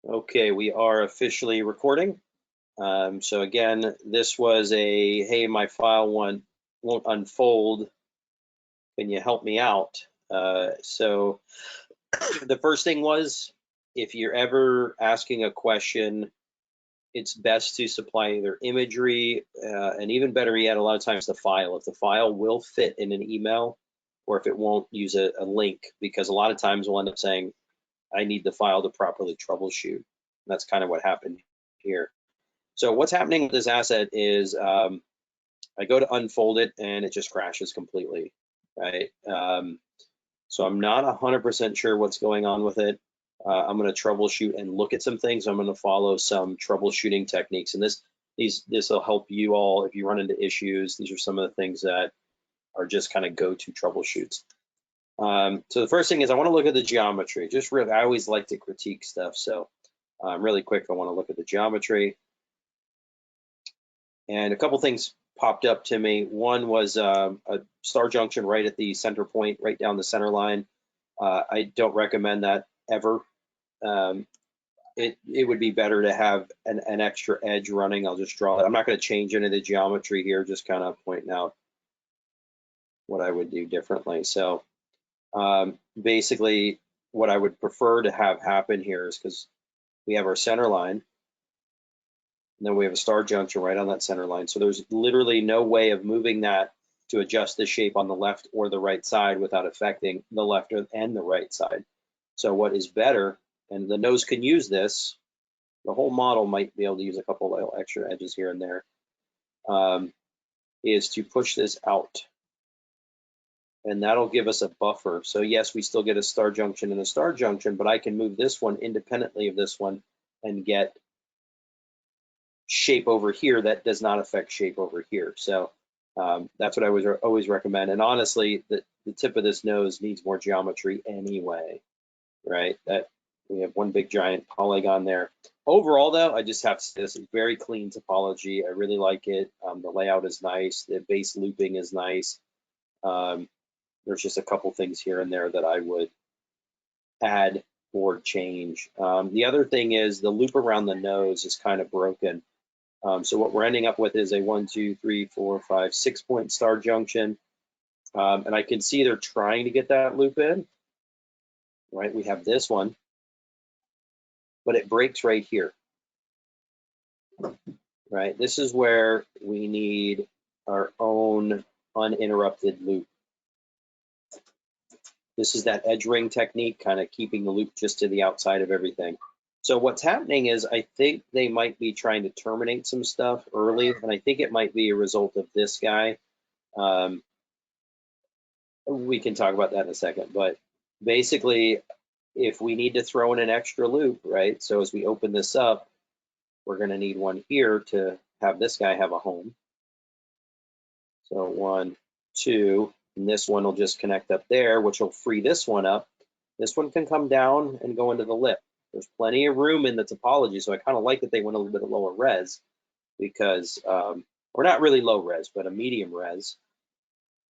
Okay, we are officially recording. So again, this was a, hey, my file won't unfold. Can you help me out? So the first thing was, if you're ever asking a question, it's best to supply either imagery, and even better yet, a lot of times the file. If the file will fit in an email, or if it won't, use a link, because a lot of times we'll end up saying, I need the file to properly troubleshoot. And that's kind of what happened here. So what's happening with this asset is I go to unfold it and it just crashes completely, right? So I'm not 100% sure what's going on with it. I'm going to troubleshoot and look at some things. I'm going to follow some troubleshooting techniques, and this will help you all if you run into issues. These are some of the things that are just kind of go-to troubleshoots. So the first thing is I want to look at the geometry. Just really, I always like to critique stuff, so really quick, I want to look at the geometry. And a couple things popped up to me. One was a star junction right at the center point, right down the center line. I don't recommend that ever. It would be better to have an extra edge running. I'll just draw it. I'm not going to change any of the geometry here, just kind of pointing out what I would do differently. So basically, what I would prefer to have happen here is, because we have our center line, and then we have a star junction right on that center line. So there's literally no way of moving that to adjust the shape on the left or the right side without affecting the left and the right side. So what is better, and the nose can use this, the whole model might be able to use a couple of extra edges here and there, is to push this out. And that'll give us a buffer. So yes, we still get a star junction and a star junction, but I can move this one independently of this one and get shape over here that does not affect shape over here. So that's what I would always recommend. And honestly, the tip of this nose needs more geometry anyway, right? That we have one big giant polygon there. Overall, though, I just have to say this is very clean topology. I really like it. The layout is nice. The base looping is nice. There's just a couple things here and there that I would add or change. The other thing is the loop around the nose is kind of broken. So what we're ending up with is a 1, 2, 3, 4, 5, 6 point star junction. And I can see they're trying to get that loop in, right? We have this one, but it breaks right here, right? This is where we need our own uninterrupted loop. This is that edge ring technique, kind of keeping the loop just to the outside of everything. So what's happening is I think they might be trying to terminate some stuff early, and I think it might be a result of this guy. We can talk about that in a second, but basically, if we need to throw in an extra loop, right? So as we open this up, we're going to need one here to have this guy have a home. So 1, 2, and this one will just connect up there, which will free this one up. This one can come down and go into the lip. There's plenty of room in the topology, so I kind of like that they went a little bit lower res, because, or not really low res, but a medium res,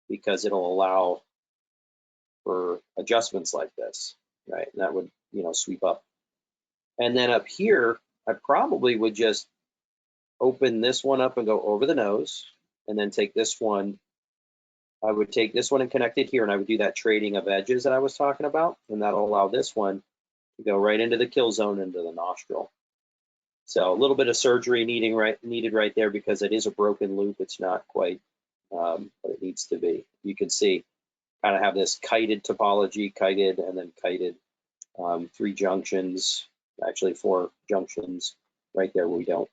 because it'll allow for adjustments like this, right? And that would, sweep up. And then up here, I probably would just open this one up and go over the nose, and then take this one. I would take this one and connect it here, and I would do that trading of edges that I was talking about, and that'll allow this one to go right into the kill zone, into the nostril. So a little bit of surgery needed right there, because it is a broken loop. It's not quite what it needs to be. You can see kind of have this kited topology, kited and then kited, 3 junctions, actually 4 junctions right there. We don't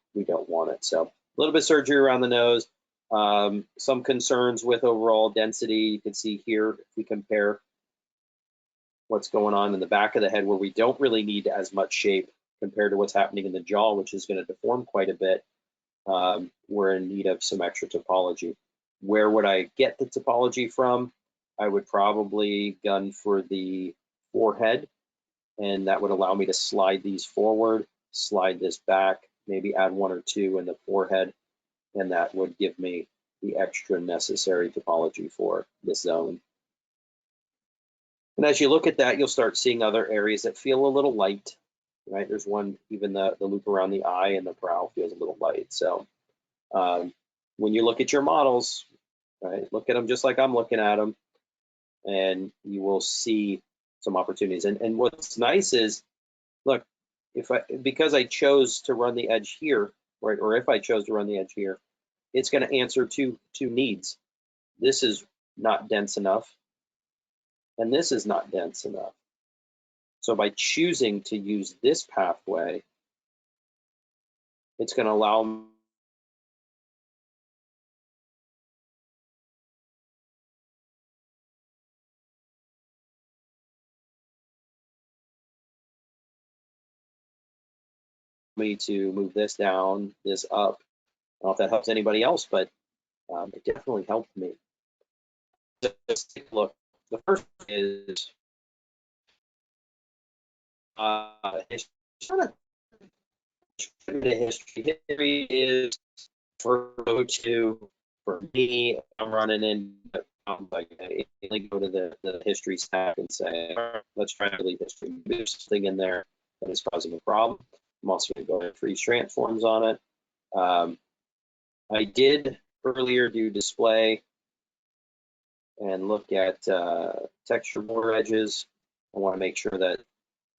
want it. So a little bit of surgery around the nose. Some concerns with overall density. You can see here, if we compare what's going on in the back of the head, where we don't really need as much shape compared to what's happening in the jaw, which is going to deform quite a bit, we're in need of some extra topology. Where would I get the topology from? I would probably gun for the forehead, and that would allow me to slide these forward, slide this back, maybe add 1 or 2 in the forehead, and that would give me the extra necessary topology for this zone. And as you look at that, you'll start seeing other areas that feel a little light, right? There's one, even the loop around the eye and the brow feels a little light. So when you look at your models, right, look at them just like I'm looking at them, and you will see some opportunities. And what's nice is, look, because I chose to run the edge here, right, or if I chose to run the edge here, it's going to answer two needs. This is not dense enough, and this is not dense enough. So by choosing to use this pathway, it's going to allow me to move this down, this up. I don't know if that helps anybody else, but it definitely helped me. Just take a look. The first is history. History is for go-to for me. I'm running in. Like I go to the history stack and say, let's try to delete history. There's something in there that is causing a problem. I'm also going to go to freeze transforms on it. I did earlier do display and look at texture border edges. I want to make sure that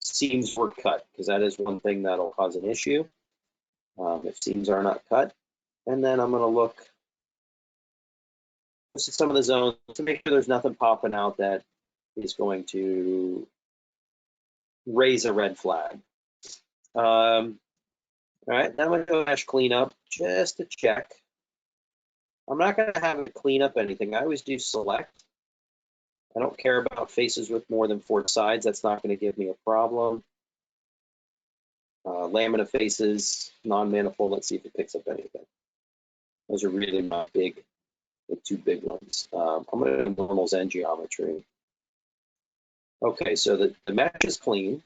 seams were cut, because that is one thing that'll cause an issue if seams are not cut. And then I'm going to look at some of the zones to make sure there's nothing popping out that is going to raise a red flag. All right, then I'm going to go hash cleanup just to check. I'm not going to have it clean up anything. I always do select. I don't care about faces with more than 4 sides. That's not going to give me a problem. Lamina faces, non-manifold. Let's see if it picks up anything. Those are really not big, the 2 big ones. I'm going to do normals and geometry. Okay, so the mesh is clean.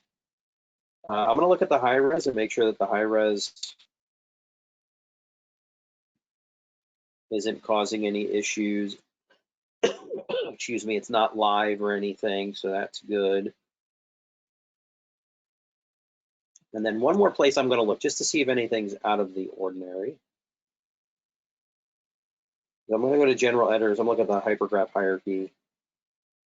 I'm going to look at the high res and make sure that the high res isn't causing any issues. Excuse me, it's not live or anything, so that's good. And then one more place I'm going to look just to see if anything's out of the ordinary. I'm going to go to general editors. I'm looking at the hypergraph hierarchy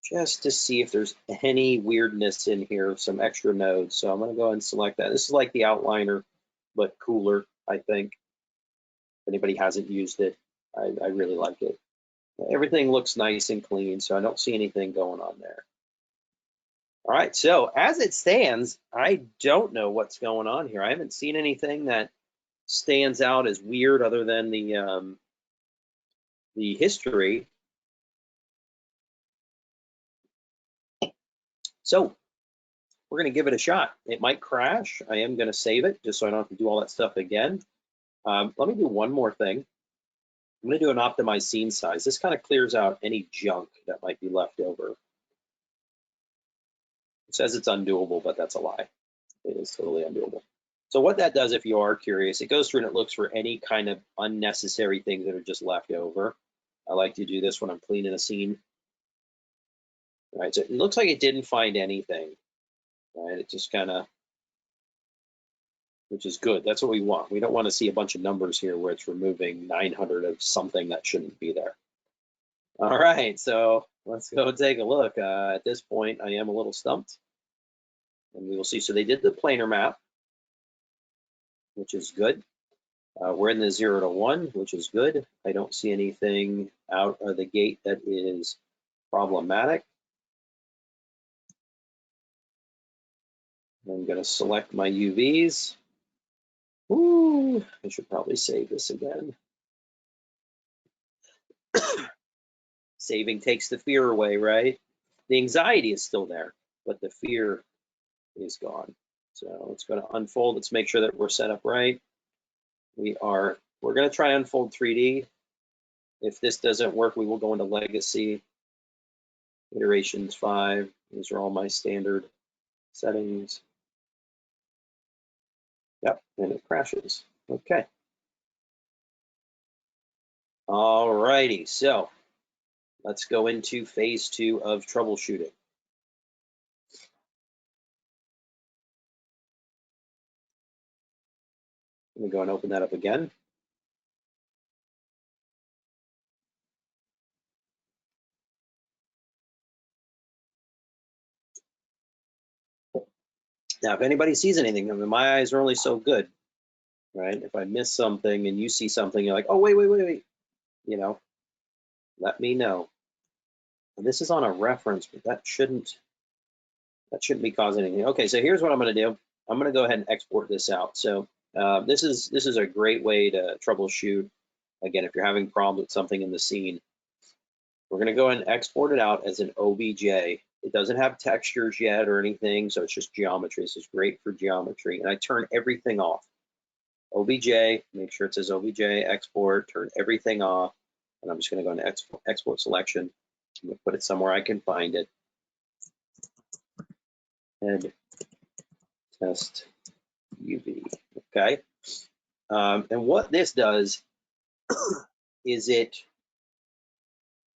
just to see if there's any weirdness in here, some extra nodes. So I'm going to go ahead and select that. This is like the outliner, but cooler, I think. If anybody hasn't used it, I really like it. Everything looks nice and clean, so I don't see anything going on there. All right, so as it stands, I don't know what's going on here. I haven't seen anything that stands out as weird other than the history. So we're going to give it a shot. It might crash. I am going to save it just so I don't have to do all that stuff again. Let me do one more thing. I'm going to do an optimized scene size. This kind of clears out any junk that might be left over. It says it's undoable, but that's a lie. It is totally undoable. So what that does, if you are curious, it goes through and it looks for any kind of unnecessary things that are just left over. I like to do this when I'm cleaning a scene. All right, so it looks like it didn't find anything. All right, it just kind of, which is good. That's what we want. We don't want to see a bunch of numbers here where it's removing 900 of something that shouldn't be there. All right, so let's go take a look. At this point, I am a little stumped, and we will see. So they did the planar map, which is good. We're in the 0 to 1, which is good. I don't see anything out of the gate that is problematic. I'm going to select my UVs. Ooh, I should probably save this again. Saving takes the fear away, right? The anxiety is still there, but the fear is gone. So it's going to unfold. Let's make sure that we're set up right. We're going to try unfold 3D. If this doesn't work, we will go into legacy, iterations 5. These are all my standard settings. Yep, and it crashes. Okay. All righty, so let's go into phase 2 of troubleshooting. Let me go and open that up again. Now, if anybody sees anything, I mean, my eyes are only so good, right? If I miss something and you see something, you're like, oh, wait, you know, let me know. And this is on a reference, but that shouldn't be causing anything. Okay, so here's what I'm going to do. I'm going to go ahead and export this out. So this is a great way to troubleshoot. Again, if you're having problems with something in the scene, we're going to go ahead and export it out as an OBJ. It doesn't have textures yet or anything, so it's just geometry. This is great for geometry. And I turn everything off. OBJ, make sure it says OBJ, export, turn everything off. And I'm just going to go into export selection. I'm going to put it somewhere I can find it. And test UV, okay? And what this does is it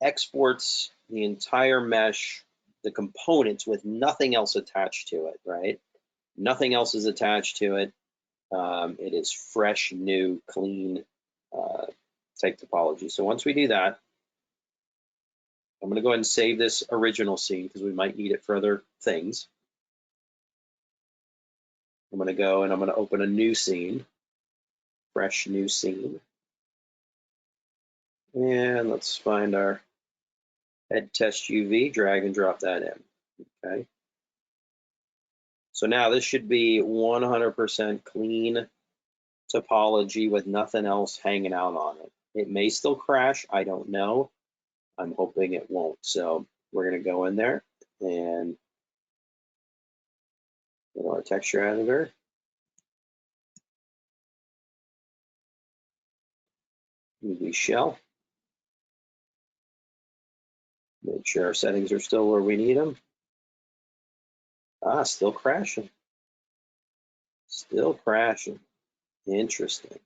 exports the entire mesh, the components with nothing else attached to it, right? Nothing else is attached to it. It is fresh, new, clean type topology. So once we do that, I'm going to go ahead and save this original scene because we might need it for other things. I'm going to go and I'm going to open a new scene, fresh new scene. And let's find our head test UV, drag and drop that in, okay? So now this should be 100% clean topology with nothing else hanging out on it. It may still crash, I don't know. I'm hoping it won't. So we're gonna go in there and go to our texture editor. UV shell. Make sure our settings are still where we need them. Ah, still crashing. Still crashing. Interesting.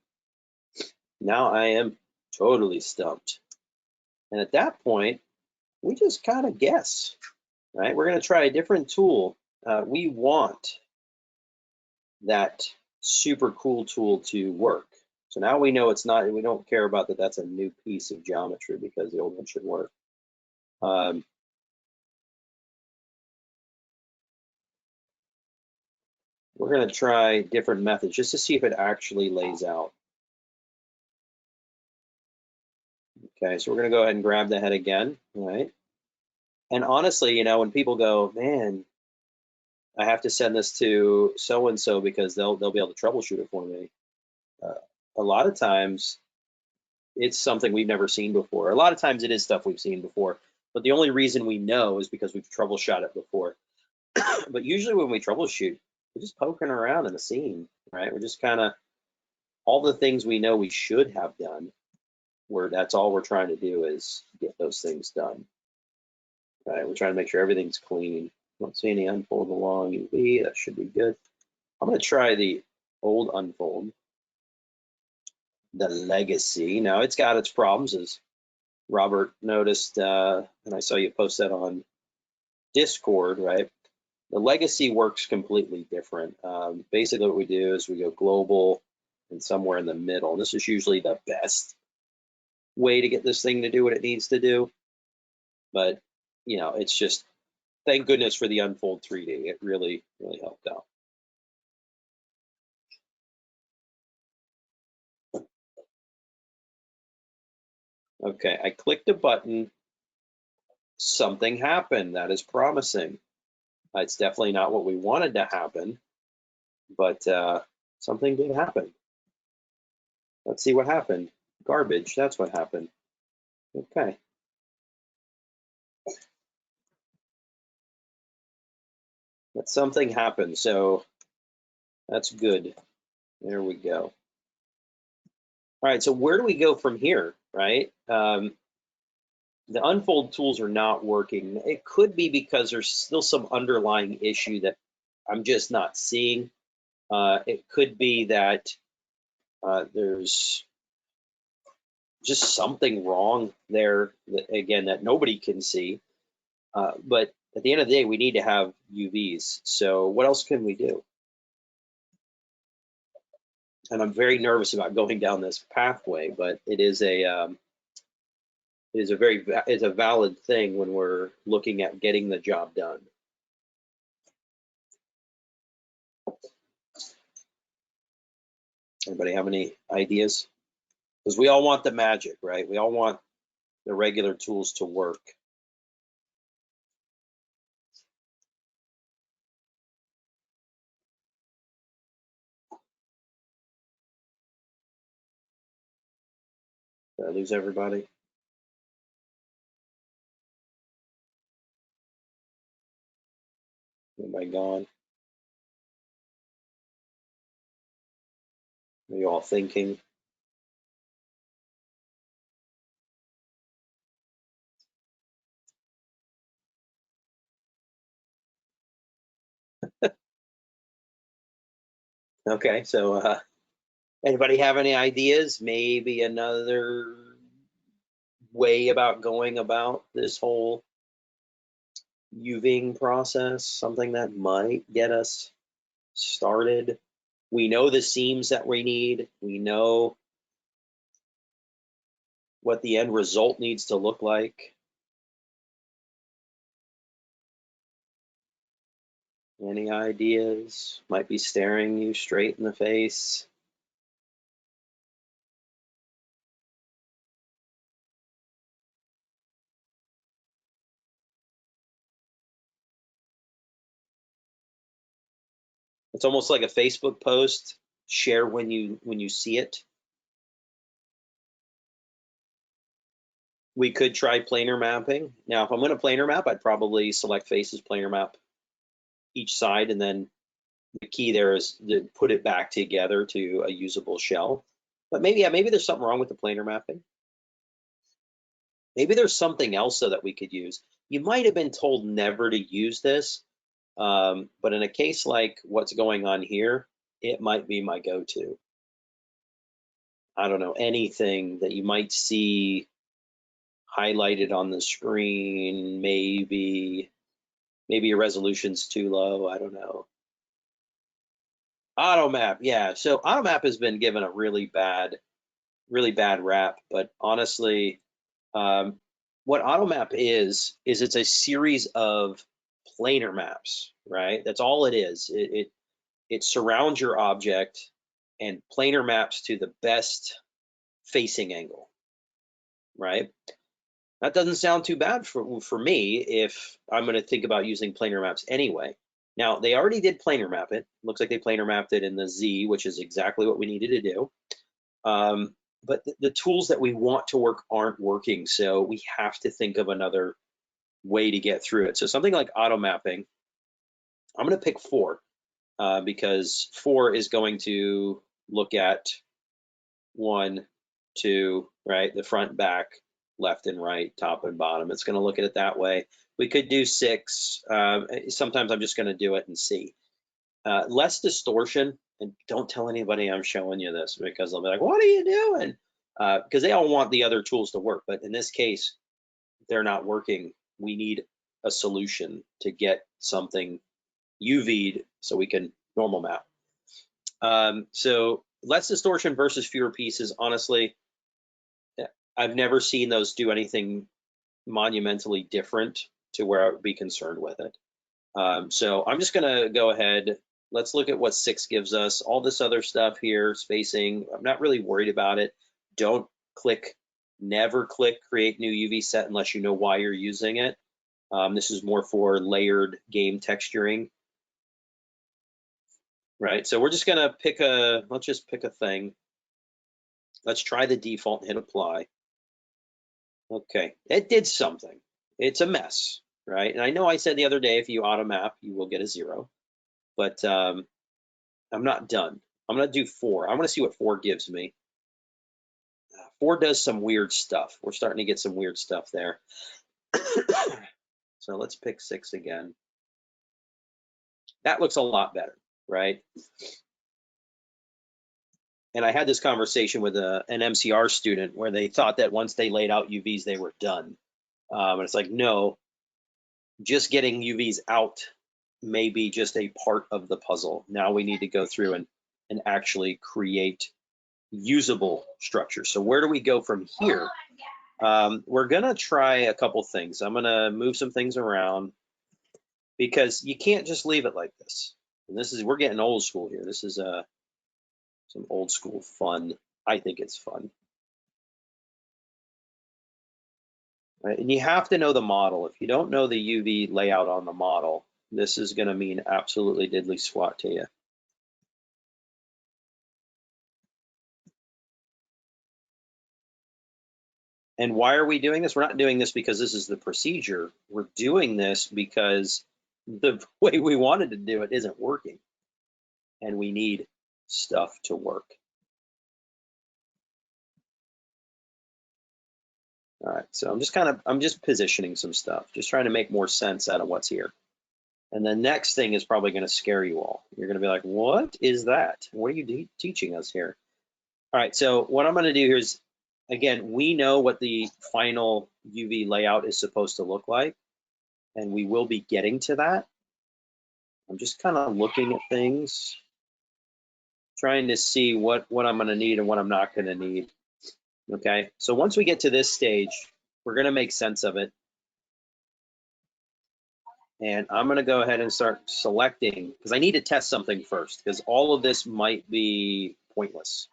Now I am totally stumped. And at that point, we just kind of guess, right? We're going to try a different tool. We want that super cool tool to work. So now we know it's not, we don't care about that that's a new piece of geometry because the old one should work. We're going to try different methods just to see if it actually lays out. Okay, so we're going to go ahead and grab the head again, right? And honestly, you know, when people go, man, I have to send this to so-and-so because they'll be able to troubleshoot it for me. A lot of times it's something we've never seen before. A lot of times it is stuff we've seen before, but the only reason we know is because we've troubleshot it before. But usually when we troubleshoot, we're just poking around in the scene, right? We're just kind of all the things we know we should have done, where that's all we're trying to do is get those things done. Right? We're trying to make sure everything's clean. Don't see any unfold along UV. That should be good. I'm going to try the old unfold, the legacy. Now it's got its problems, as Robert noticed, and I saw you post that on Discord, right? The legacy works completely different. Basically what we do is we go global and somewhere in the middle. This is usually the best way to get this thing to do what it needs to do. But, you know, it's just, thank goodness for the Unfold 3D. It really, really helped out. Okay, I clicked a button. Something happened. That is promising. It's definitely not what we wanted to happen, but something did happen. Let's see what happened. Garbage, that's what happened. Okay. But something happened, so that's good. There we go. All right, so where do we go from here, right? The unfold tools are not working. It could be because there's still some underlying issue that I'm just not seeing. It could be that there's just something wrong there, that, again, that nobody can see. But at the end of the day, we need to have UVs. So what else can we do? and I'm very nervous about going down this pathway, but it is a it's a valid thing when we're looking at getting the job done. Anybody have any ideas? Because we all want the magic, right? We all want the regular tools to work. Did I lose everybody? Anybody gone? Are you all thinking? Okay, so anybody have any ideas? Maybe another way about going about this whole UVing process, something that might get us started. We know the seams that we need. We know what the end result needs to look like. Any ideas? Might be staring you straight in the face. It's almost like a Facebook post. Share when you see it. We could try planar mapping. Now, if I'm going to planar map, I'd probably select faces, planar map each side, and then the key there is to put it back together to a usable shell. But maybe, yeah, maybe there's something wrong with the planar mapping. Maybe there's something else though that we could use. You might have been told never to use this, but in a case like what's going on here, it might be my go-to. I don't know, anything that you might see highlighted on the screen, maybe your resolution's too low, I don't know. AutoMap, yeah. So AutoMap has been given a really bad rap, but honestly, what AutoMap is it's a series of planar maps, right? That's all it is. It surrounds your object and planar maps to the best facing angle, right? That doesn't sound too bad for me if I'm going to think about using planar maps anyway. Now, they already did planar map it. Looks like they planar mapped it in the Z, which is exactly what we needed to do. But the tools that we want to work aren't working, so we have to think of another way to get through it. So something like auto mapping, I'm going to pick 4 because 4 is going to look at 1, 2, right? The front, back, left and right, top and bottom. It's going to look at it that way. We could do 6. Sometimes I'm just going to do it and see. Less distortion, and don't tell anybody I'm showing you this because they'll be like, what are you doing? Because they all want the other tools to work, but in this case, they're not working. We need a solution to get something UV'd so we can normal map. So less distortion versus fewer pieces, honestly, I've never seen those do anything monumentally different to where I would be concerned with it. So I'm just gonna go ahead. Let's look at what 6 gives us. All this other stuff here, spacing, I'm not really worried about it. Don't click, never click create new UV set unless you know why you're using it. This is more for layered game texturing. Right, so we're just gonna pick let's just pick a thing. Let's try the default and hit apply. Okay, it did something. It's a mess, right? And I know I said the other day, if you auto map, you will get a 0, but I'm not done. I'm gonna do 4. I wanna see what 4 gives me. 4 does some weird stuff. We're starting to get some weird stuff there. So let's pick 6 again. That looks a lot better, right? And I had this conversation with an MCR student where they thought that once they laid out UVs, they were done. And it's like, no, just getting UVs out may be just a part of the puzzle. Now we need to go through and actually create usable structure. So where do we go from here? We're gonna try a couple things. I'm gonna move some things around because you can't just leave it like this. And this is, we're getting old school here. This is some old school fun. I think it's fun. Right? And you have to know the model. If you don't know the UV layout on the model, this is gonna mean absolutely diddly squat to you. And why are we doing this? We're not doing this because this is the procedure. We're doing this because the way we wanted to do it isn't working. And we need stuff to work. All right, so I'm just positioning some stuff, just trying to make more sense out of what's here. And the next thing is probably going to scare you all. You're going to be like, what is that? What are you teaching us here? All right, so what I'm going to do here is, again, we know what the final UV layout is supposed to look like, and we will be getting to that. I'm just kind of looking at things, trying to see what I'm going to need and what I'm not going to need. Okay, so once we get to this stage, we're going to make sense of it. And I'm going to go ahead and start selecting, because I need to test something first, because all of this might be pointless,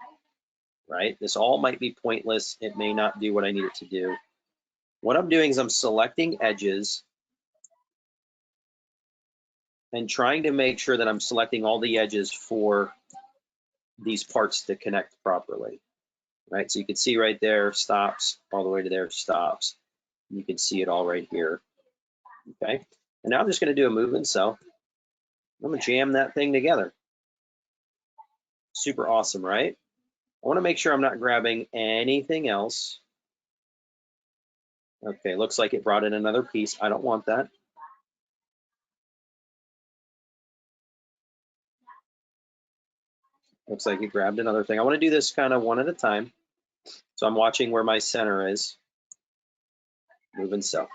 right? This all might be pointless. It may not do what I need it to do. What I'm doing is I'm selecting edges and trying to make sure that I'm selecting all the edges for these parts to connect properly, right? So you can see right there, stops, all the way to there, stops. You can see it all right here, okay? And now I'm just going to do a move and cell. I'm going to jam that thing together. Super awesome, right? I want to make sure I'm not grabbing anything else. Okay, looks like it brought in another piece. I don't want that. Looks like it grabbed another thing. I want to do this kind of one at a time. So I'm watching where my center is. Move and cell.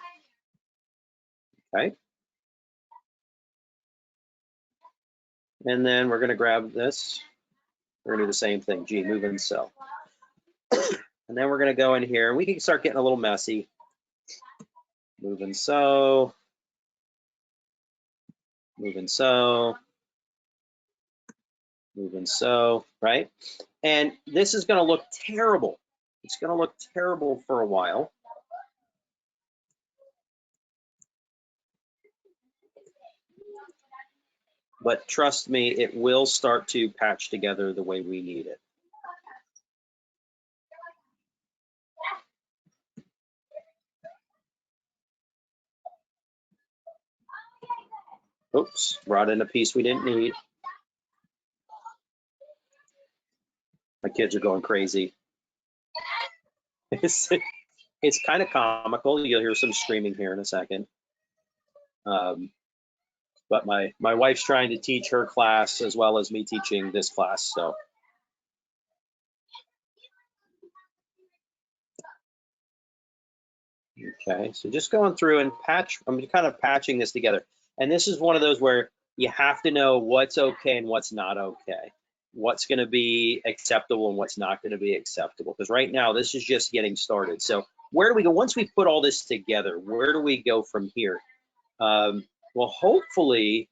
Okay. And then we're going to grab this. We're going to do the same thing. G, move and cell. And then we're going to go in here, and we can start getting a little messy. Move and sew. Move and sew. Move and sew, right? And this is going to look terrible. It's going to look terrible for a while. But trust me, it will start to patch together the way we need it. Oops, brought in a piece we didn't need. My kids are going crazy. It's kind of comical. You'll hear some screaming here in a second. But my wife's trying to teach her class as well as me teaching this class, so. Okay, so just going through and I'm kind of patching this together. And this is one of those where you have to know what's okay and what's not okay. What's going to be acceptable and what's not going to be acceptable. Because right now, this is just getting started. So where do we go? Once we put all this together, where do we go from here? Well, hopefully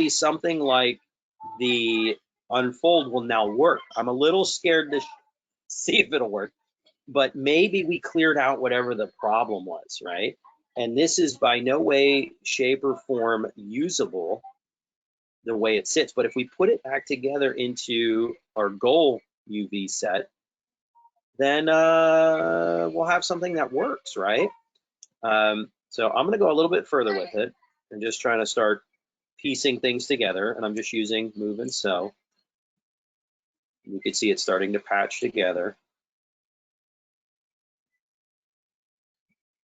something like the unfold will now work. I'm a little scared to see if it'll work, but maybe we cleared out whatever the problem was, right? And this is by no way, shape, or form usable the way it sits. But if we put it back together into our goal UV set, then we'll have something that works, right? So I'm going to go a little bit further with it and just trying to start piecing things together. And I'm just using move and sew. You can see it starting to patch together.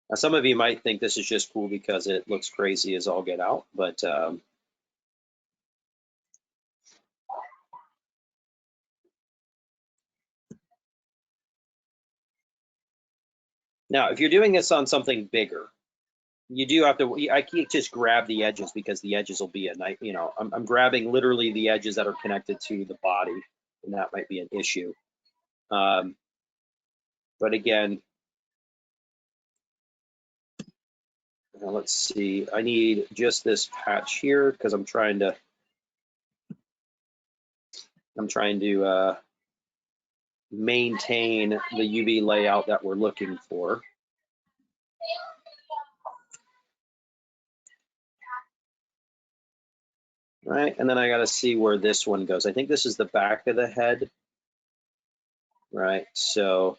Now, some of you might think this is just cool because it looks crazy as all get out, but now if you're doing this on something bigger, You do have to, I can't just grab the edges because the edges will be a night, you know, I'm grabbing literally the edges that are connected to the body, and that might be an issue. But again, now let's see, I need just this patch here because I'm trying to maintain the UV layout that we're looking for. Right, and then I got to see where this one goes. I think this is the back of the head, right? So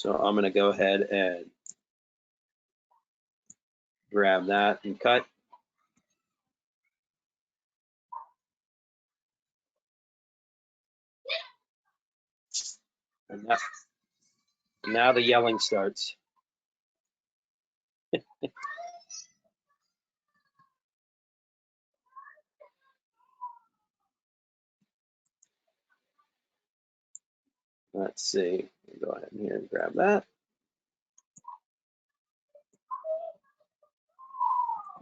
I'm going to go ahead and grab that and cut. And now the yelling starts. Let's see, go ahead and here and grab that.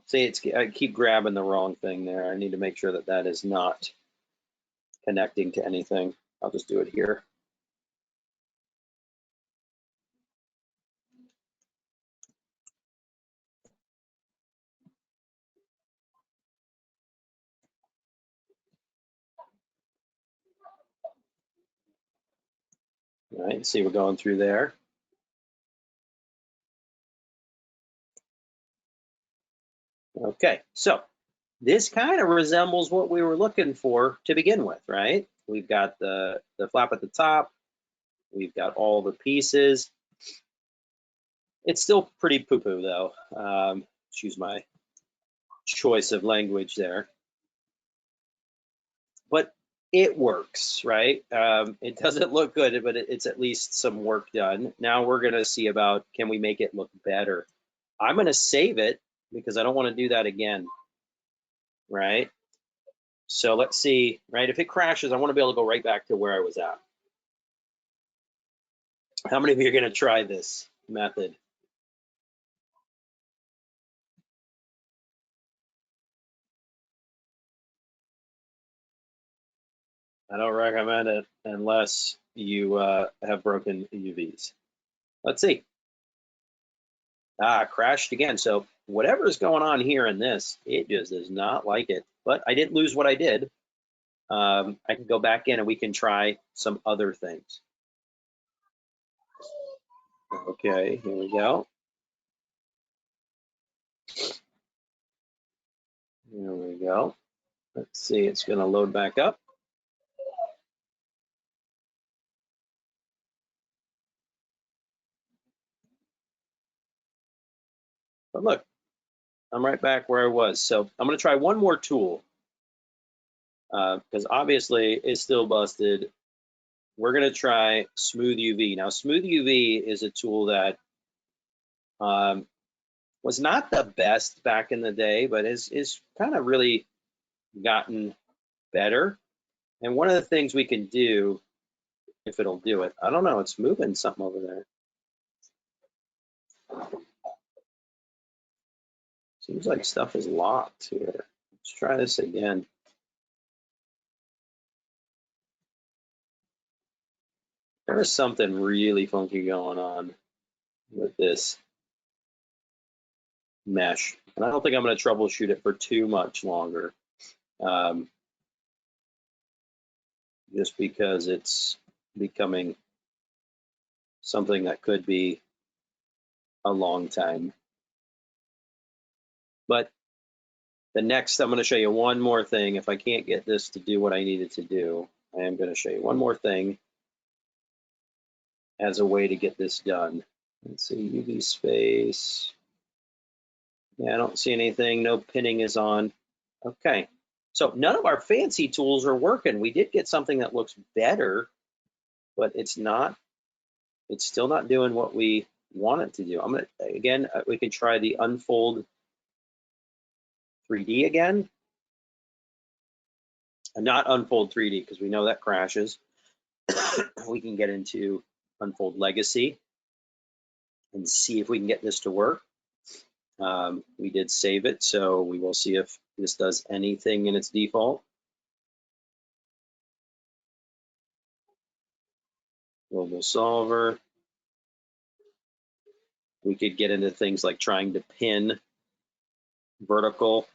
See, I keep grabbing the wrong thing there. I need to make sure that that is not connecting to anything. I'll just do it here. All right, see, we're going through there. Okay, so this kind of resembles what we were looking for to begin with, right? We've got the flap at the top. We've got all the pieces. It's still pretty poo-poo though. Excuse my choice of language there. But it works, right? It doesn't look good, but it's at least some work done. Now we're gonna see about, can we make it look better? I'm gonna save it because I don't wanna do that again, right? So let's see, right? If it crashes, I wanna be able to go right back to where I was at. How many of you are gonna try this method? I don't recommend it unless you have broken UVs. Let's see. Crashed again. So whatever is going on here in this, it just does not like it. But I didn't lose what I did. I can go back in and we can try some other things. Okay, here we go. Here we go. Let's see, it's going to load back up. But look, I'm right back where I was. So I'm going to try one more tool because obviously it's still busted. We're going to try Smooth UV. Now, Smooth UV is a tool that was not the best back in the day, but is kind of really gotten better. And one of the things we can do, if it'll do it, I don't know, it's moving something over there. Seems like stuff is locked here. Let's try this again. There is something really funky going on with this mesh. And I don't think I'm going to troubleshoot it for too much longer. Just because it's becoming something that could be a long time. But the next, I'm going to show you one more thing. If I can't get this to do what I need it to do, I am going to show you one more thing as a way to get this done. Let's see, UV space. Yeah, I don't see anything. No pinning is on. Okay, so none of our fancy tools are working. We did get something that looks better, but it's still not doing what we want it to do. I'm gonna, again, we can try the unfold 3D again. And not unfold 3D because we know that crashes. We can get into unfold legacy. and see if we can get this to work. We did save it, so we will see if this does anything in its default. Global solver. We could get into things like trying to pin vertical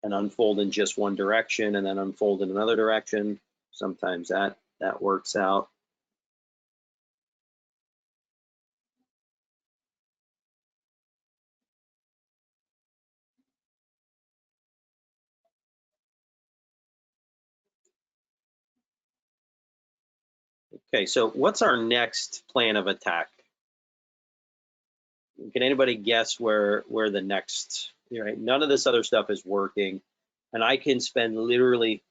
and unfold in just one direction and then unfold in another direction. Sometimes that works out. Okay, so what's our next plan of attack? Can anybody guess where the next, right? None of this other stuff is working. And I can spend literally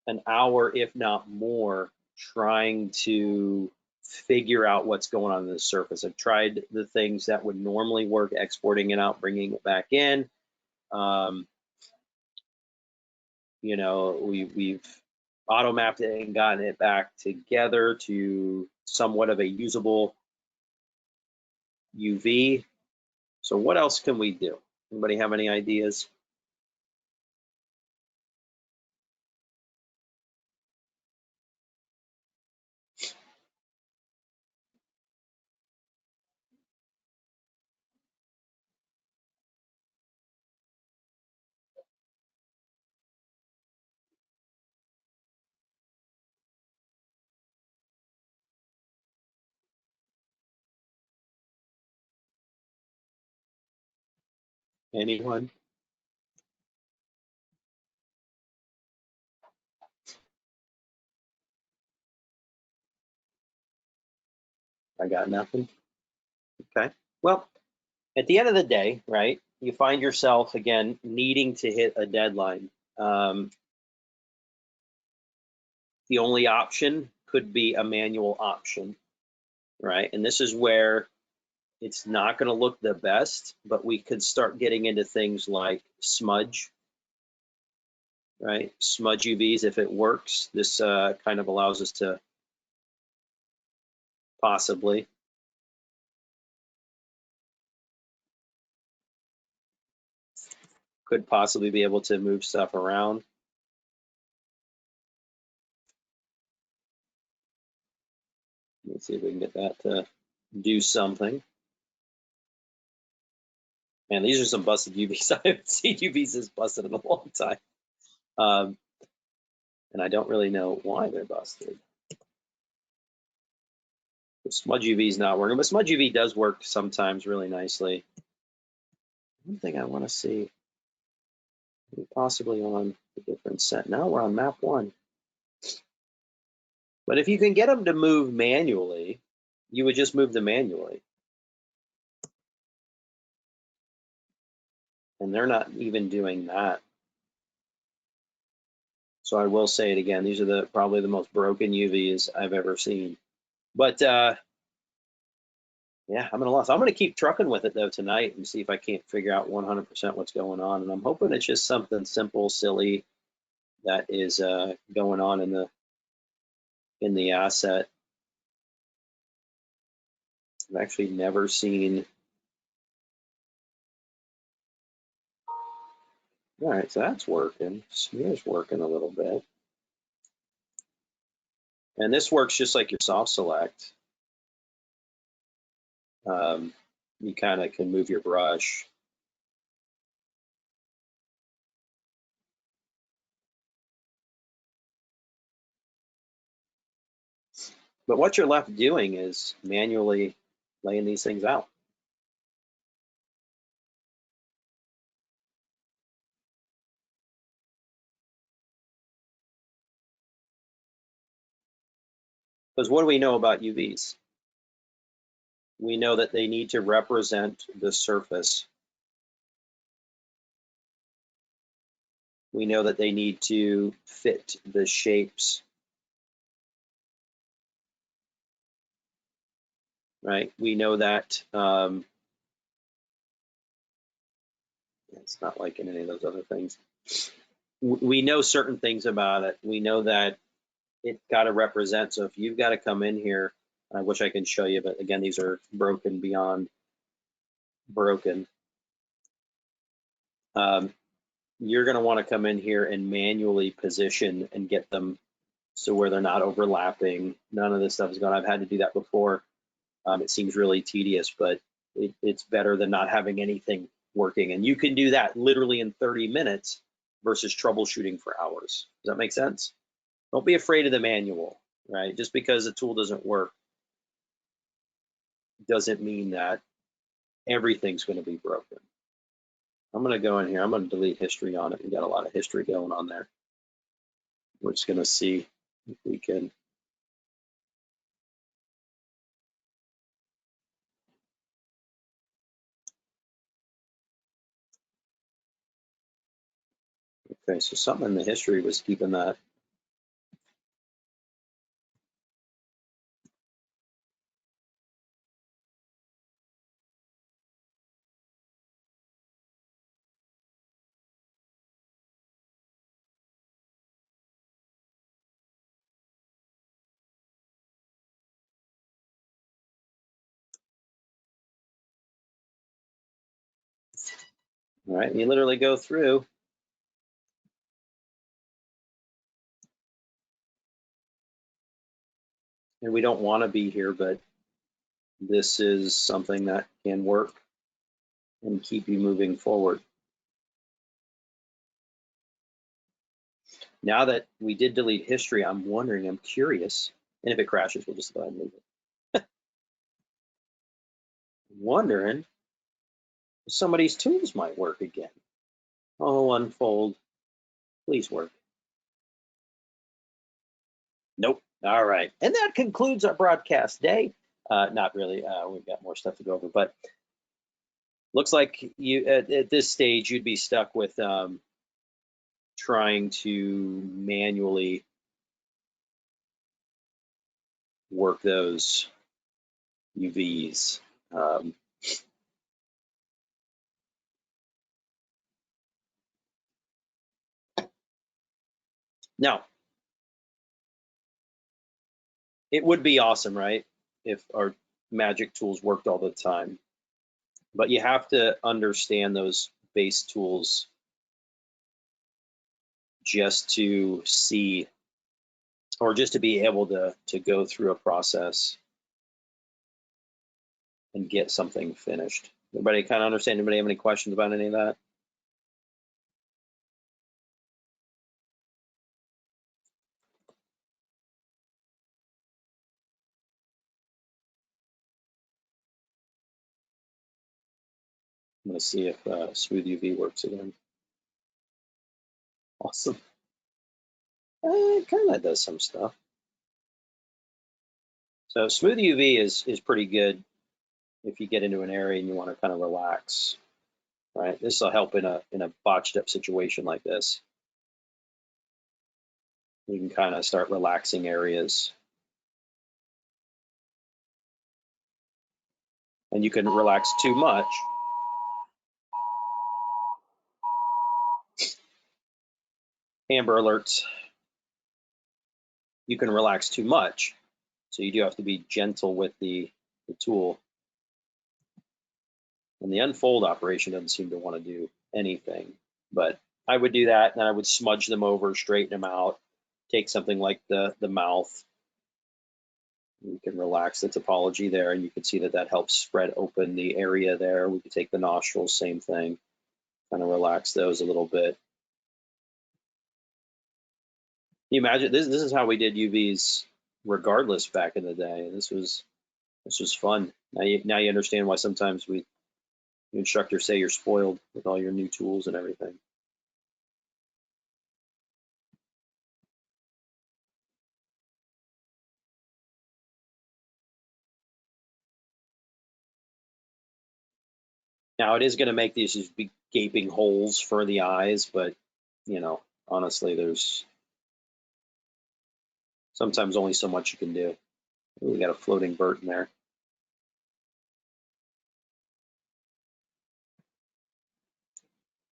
an hour, if not more, trying to figure out what's going on the surface. I've tried the things that would normally work, exporting it out, bringing it back in. You know, we've auto mapped it and gotten it back together to somewhat of a usable UV. So what else can we do? Anybody have any ideas? Anyone? I got nothing. Okay. Well, at the end of the day, right, you find yourself again needing to hit a deadline. The only option could be a manual option, right? And this is where it's not going to look the best, but we could start getting into things like smudge, right? Smudge UVs, if it works, this kind of allows us to possibly be able to move stuff around. Let's see if we can get that to do something. Man, these are some busted UVs. I haven't seen UVs this busted in a long time. And I don't really know why they're busted. Smudge UV is not working, but Smudge UV does work sometimes really nicely. One thing I want to see, possibly on a different set. Now we're on map 1. But if you can get them to move manually, you would just move them manually. And they're not even doing that. So I will say it again, these are probably the most broken UVs I've ever seen. But yeah, I'm at a loss. I'm going to keep trucking with it though tonight and see if I can't figure out 100% what's going on. And I'm hoping it's just something simple, silly that is going on in the asset. I've actually never seen. All right, so that's working. Smear's working a little bit. And this works just like your soft select. You kind of can move your brush. But what you're left doing is manually laying these things out. Because what do we know about UVs? We know that they need to represent the surface. We know that they need to fit the shapes. Right? We know that it's not like in any of those other things. We know certain things about it. We know that it's got to represent. So if you've got to come in here, I wish I could show you, but again, these are broken beyond broken. You're going to want to come in here and manually position and get them so where they're not overlapping. None of this stuff is going. I've had to do that before. It seems really tedious, but it's better than not having anything working. And you can do that literally in 30 minutes versus troubleshooting for hours. Does that make sense? Don't be afraid of the manual, right? Just because a tool doesn't work doesn't mean that everything's going to be broken. I'm going to go in here. I'm going to delete history on it. We got a lot of history going on there. We're just going to see if we can. Okay, so something in the history was keeping that. All right, you literally go through. And we don't want to be here, but this is something that can work and keep you moving forward. Now that we did delete history, I'm wondering, I'm curious, and if it crashes, we'll just go ahead and leave it. I'm wondering if some of these tools might work again. Oh, unfold, please work. Nope. All right, and that concludes our broadcast day. Not really, we've got more stuff to go over, but looks like you at this stage, you'd be stuck with trying to manually work those UVs. Now, it would be awesome, right, if our magic tools worked all the time. But you have to understand those base tools just to see, or just to be able to go through a process and get something finished. Everybody kind of understand? Anybody have any questions about any of that? I'm going to see if Smooth UV works again. Awesome. It kind of does some stuff. So Smooth UV is pretty good if you get into an area and you want to kind of relax, right? This will help in a botched up situation like this. You can kind of start relaxing areas. And you can relax too much. Amber alerts. You can relax too much. So you do have to be gentle with the tool. And the unfold operation doesn't seem to want to do anything. But I would do that, and I would smudge them over, straighten them out, take something like the mouth. You can relax the topology there, and you can see that that helps spread open the area there. We could take the nostrils, same thing, kind of relax those a little bit. Can you imagine this is how we did UVs regardless back in the day. This was fun. Now you understand why sometimes the instructors say you're spoiled with all your new tools and everything. Now it is going to make these just big gaping holes for the eyes, but honestly, there's sometimes only so much you can do. We got a floating vert in there.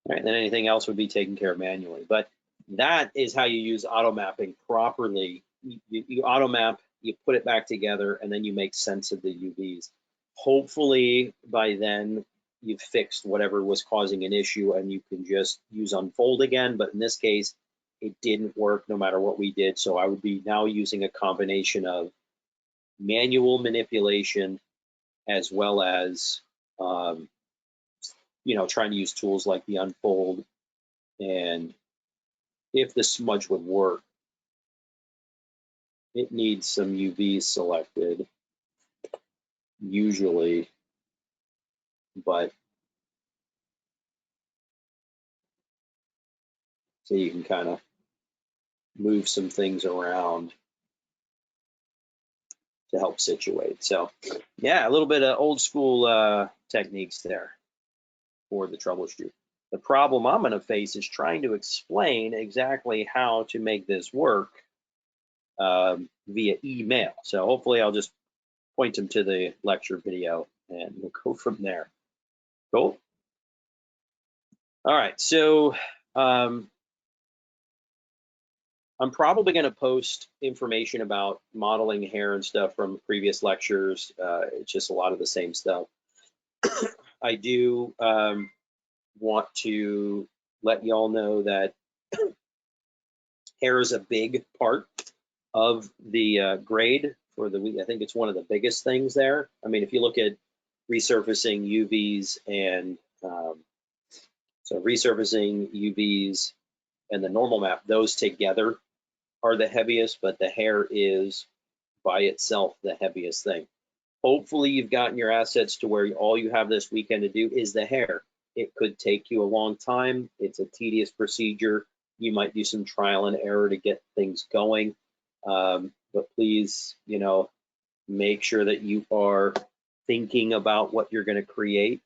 All right, and then anything else would be taken care of manually. But that is how you use auto mapping properly. You auto map you put it back together, and then you make sense of the UVs. Hopefully by then you've fixed whatever was causing an issue and you can just use unfold again. But in this case, it didn't work no matter what we did. So I would be now using a combination of manual manipulation as well as, trying to use tools like the unfold. And if the smudge would work, it needs some UVs selected usually, but so you can kind of move some things around to help situate. So yeah, a little bit of old school techniques there for the troubleshoot. The problem I'm going to face is trying to explain exactly how to make this work via email. So hopefully I'll just point them to the lecture video and we'll go from there. Cool. All right, so I'm probably going to post information about modeling hair and stuff from previous lectures. It's just a lot of the same stuff. I do want to let y'all know that hair is a big part of the grade for the week. I think it's one of the biggest things there. I mean, if you look at resurfacing UVs and so resurfacing UVs and the normal map, those together are the heaviest, but the hair is by itself the heaviest thing. Hopefully you've gotten your assets to where all you have this weekend to do is the hair. It could take you a long time. It's a tedious procedure. You might do some trial and error to get things going. But please, make sure that you are thinking about what you're going to create,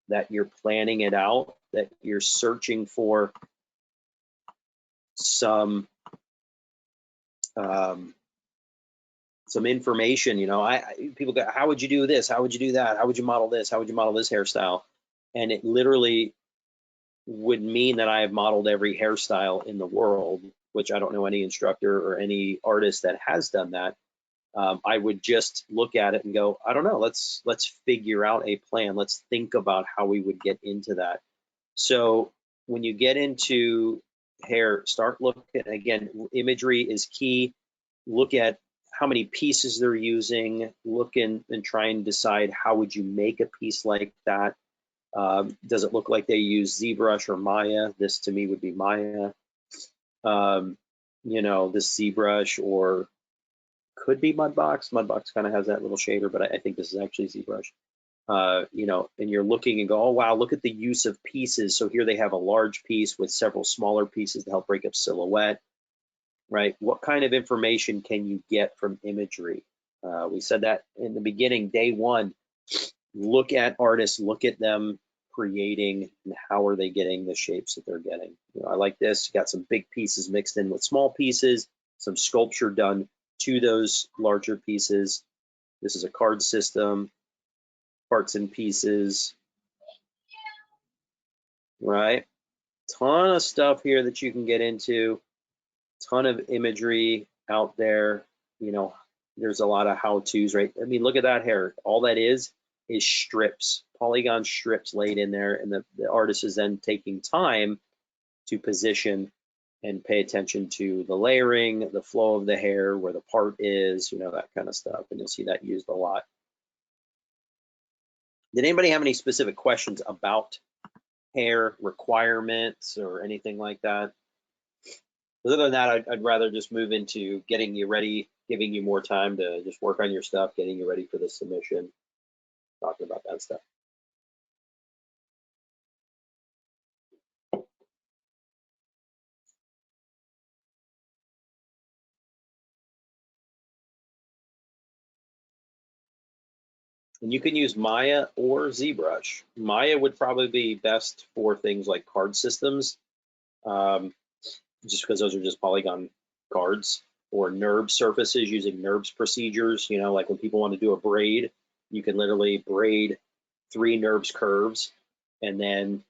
that you're planning it out, that you're searching for some information. People go, how would you do this? How would you do that? How would you model this? How would you model this hairstyle? And it literally would mean that I have modeled every hairstyle in the world, which I don't know any instructor or any artist that has done that. I would just look at it and go, I don't know, let's figure out a plan. Let's think about how we would get into that. So when you get into hair, start looking, again, imagery is key. Look at how many pieces they're using, look and try and decide how would you make a piece like that. Does it look like they use ZBrush or Maya? This to me would be Maya. This ZBrush or could be Mudbox. Mudbox kind of has that little shader, but I think this is actually ZBrush. And you're looking and go, oh, wow, look at the use of pieces. So here they have a large piece with several smaller pieces to help break up silhouette, right? What kind of information can you get from imagery? We said that in the beginning, day one, look at artists, look at them creating and how are they getting the shapes that they're getting. I like this, you got some big pieces mixed in with small pieces, some sculpture done to those larger pieces. This is a card system, parts and pieces, right? Ton of stuff here that you can get into, ton of imagery out there. There's a lot of how-tos, right? I mean, look at that hair. All that is strips, polygon strips laid in there, and the artist is then taking time to position and pay attention to the layering, the flow of the hair, where the part is, that kind of stuff. And you'll see that used a lot. Did anybody have any specific questions about hair requirements or anything like that? Other than that, I'd rather just move into getting you ready, giving you more time to just work on your stuff, getting you ready for the submission, talking about that stuff. And you can use Maya or ZBrush. Maya would probably be best for things like card systems, just because those are just polygon cards, or NURB surfaces using NURBS procedures. Like when people want to do a braid, you can literally braid 3 NURBS curves and then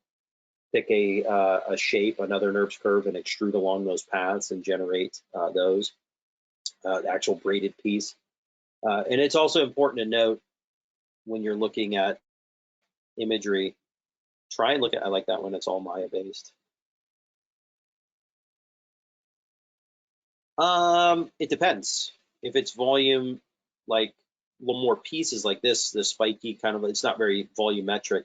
pick a shape, another NURBS curve, and extrude along those paths and generate the actual braided piece. And it's also important to note when you're looking at imagery, try and look at, I like that one, it's all Maya based. It depends. If it's volume, like a little more pieces like this, the spiky kind of, it's not very volumetric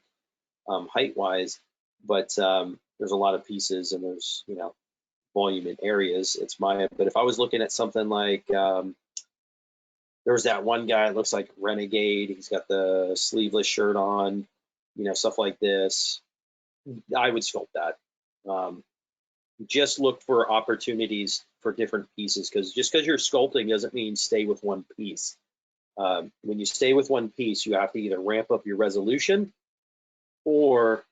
height wise, but there's a lot of pieces and there's, you know, volume in areas, it's Maya. But if I was looking at something like, there's that one guy, it looks like Renegade, he's got the sleeveless shirt on, you know, stuff like this, I would sculpt that. Just look for opportunities for different pieces, because just because you're sculpting doesn't mean stay with one piece. When you stay with one piece, you have to either ramp up your resolution or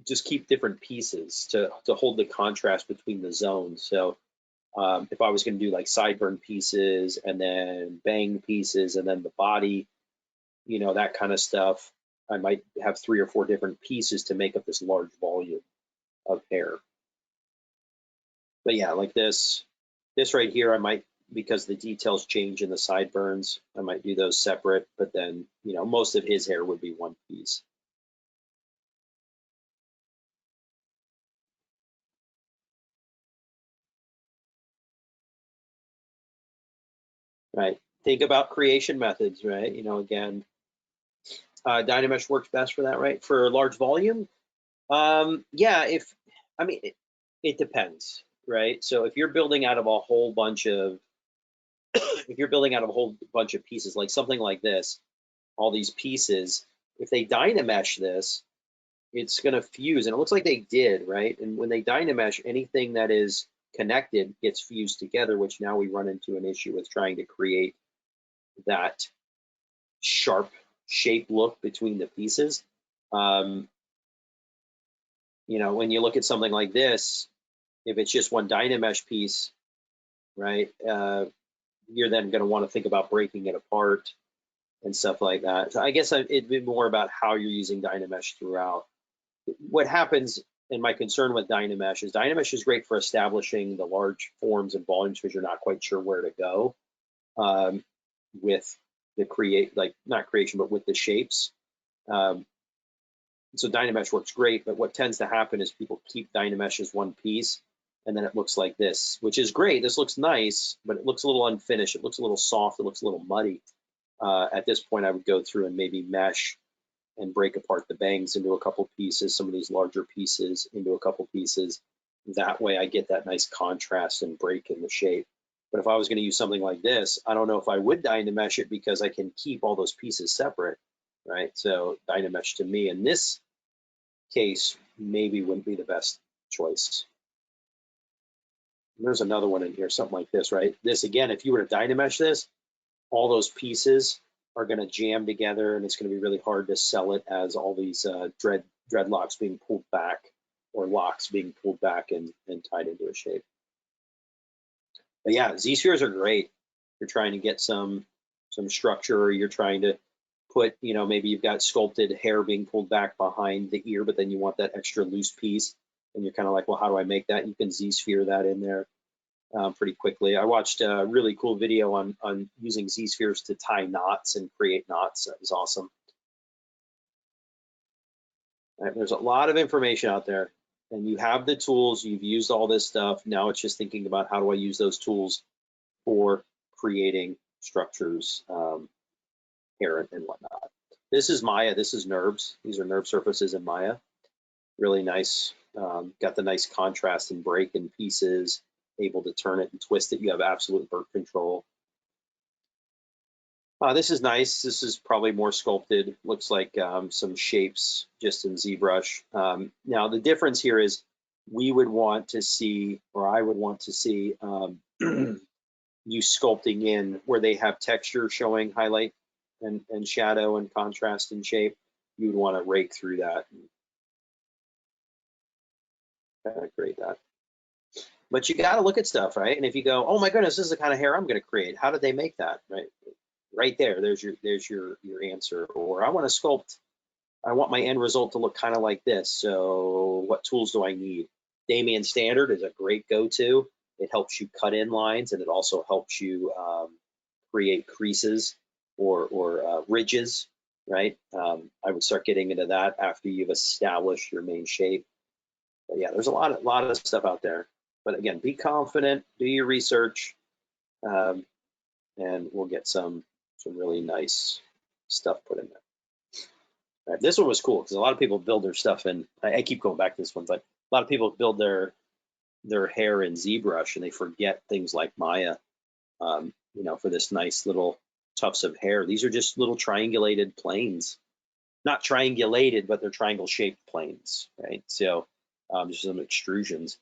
just keep different pieces to hold the contrast between the zones. So if I was going to do like sideburn pieces and then bang pieces and then the body, you know, that kind of stuff, I might have 3 or 4 different pieces to make up this large volume of hair. But yeah, like this right here, I might, because the details change in the sideburns, I might do those separate, but then, you know, most of his hair would be one piece. Right. Think about creation methods, right? You know, again, Dynamesh works best for that, right? For large volume, yeah, I mean, it depends, right? So if you're building out of a whole bunch of, if you're building out of a whole bunch of pieces, like something like this, all these pieces, if they Dynamesh this, it's going to fuse, and it looks like they did, right? And when they Dynamesh, anything that is connected gets fused together, which now we run into an issue with trying to create that sharp shape look between the pieces. You know, when you look at something like this, if it's just one Dynamesh piece, right, you're then going to want to think about breaking it apart and stuff like that. So I guess it'd be more about how you're using Dynamesh throughout. What happens, and my concern with Dynamesh is great for establishing the large forms and volumes because you're not quite sure where to go with the not creation, but with the shapes. So Dynamesh works great, but what tends to happen is people keep Dynamesh as one piece, and then it looks like this, which is great. This looks nice, but it looks a little unfinished. It looks a little soft. It looks a little muddy. At this point, I would go through and maybe mesh and break apart the bangs into a couple pieces, some of these larger pieces into a couple pieces. That way I get that nice contrast and break in the shape. But if I was going to use something like this, I don't know if I would Dynamesh it because I can keep all those pieces separate, right? So Dynamesh to me in this case maybe wouldn't be the best choice. And there's another one in here, something like this, right? This again, if you were to Dynamesh this, all those pieces are going to jam together, and it's going to be really hard to sell it as all these dreadlocks being pulled back or locks being pulled back and tied into a shape. But yeah, Z-spheres are great. You're trying to get some structure, or you're trying to put, you know, maybe you've got sculpted hair being pulled back behind the ear, but then you want that extra loose piece, and you're kind of like, well, how do I make that? You can Z-sphere that in there pretty quickly. I watched a really cool video on using Z-spheres to tie knots and create knots. That was awesome. Right, there's a lot of information out there, and you have the tools. You've used all this stuff. Now it's just thinking about how do I use those tools for creating structures, hair and whatnot. This is Maya. This is NURBS. These are NURB surfaces in Maya. Really nice. Got the nice contrast and break in pieces. Able to turn it and twist it. You have absolute burp control. This is nice. This is probably more sculpted. Looks like some shapes just in ZBrush. Now the difference here is we would want to see, or I would want to see you sculpting in where they have texture showing highlight and shadow and contrast and shape. You would want to rake through that and create that. But you got to look at stuff, right? And if you go, oh my goodness, this is the kind of hair I'm going to create. How did they make that, right? Right there, there's your answer. Or I want to sculpt, I want my end result to look kind of like this. So what tools do I need? Damien Standard is a great go-to. It helps you cut in lines, and it also helps you create creases or ridges, right? I would start getting into that after you've established your main shape. But yeah, there's a lot of stuff out there. But again, be confident, do your research, and we'll get some really nice stuff put in there. All right, this one was cool because a lot of people build their stuff in. I keep going back to this one, but a lot of people build their hair in ZBrush and they forget things like Maya. You know, for this nice little tufts of hair. These are just little triangulated planes. Not triangulated, but they're triangle-shaped planes, right? So just some extrusions.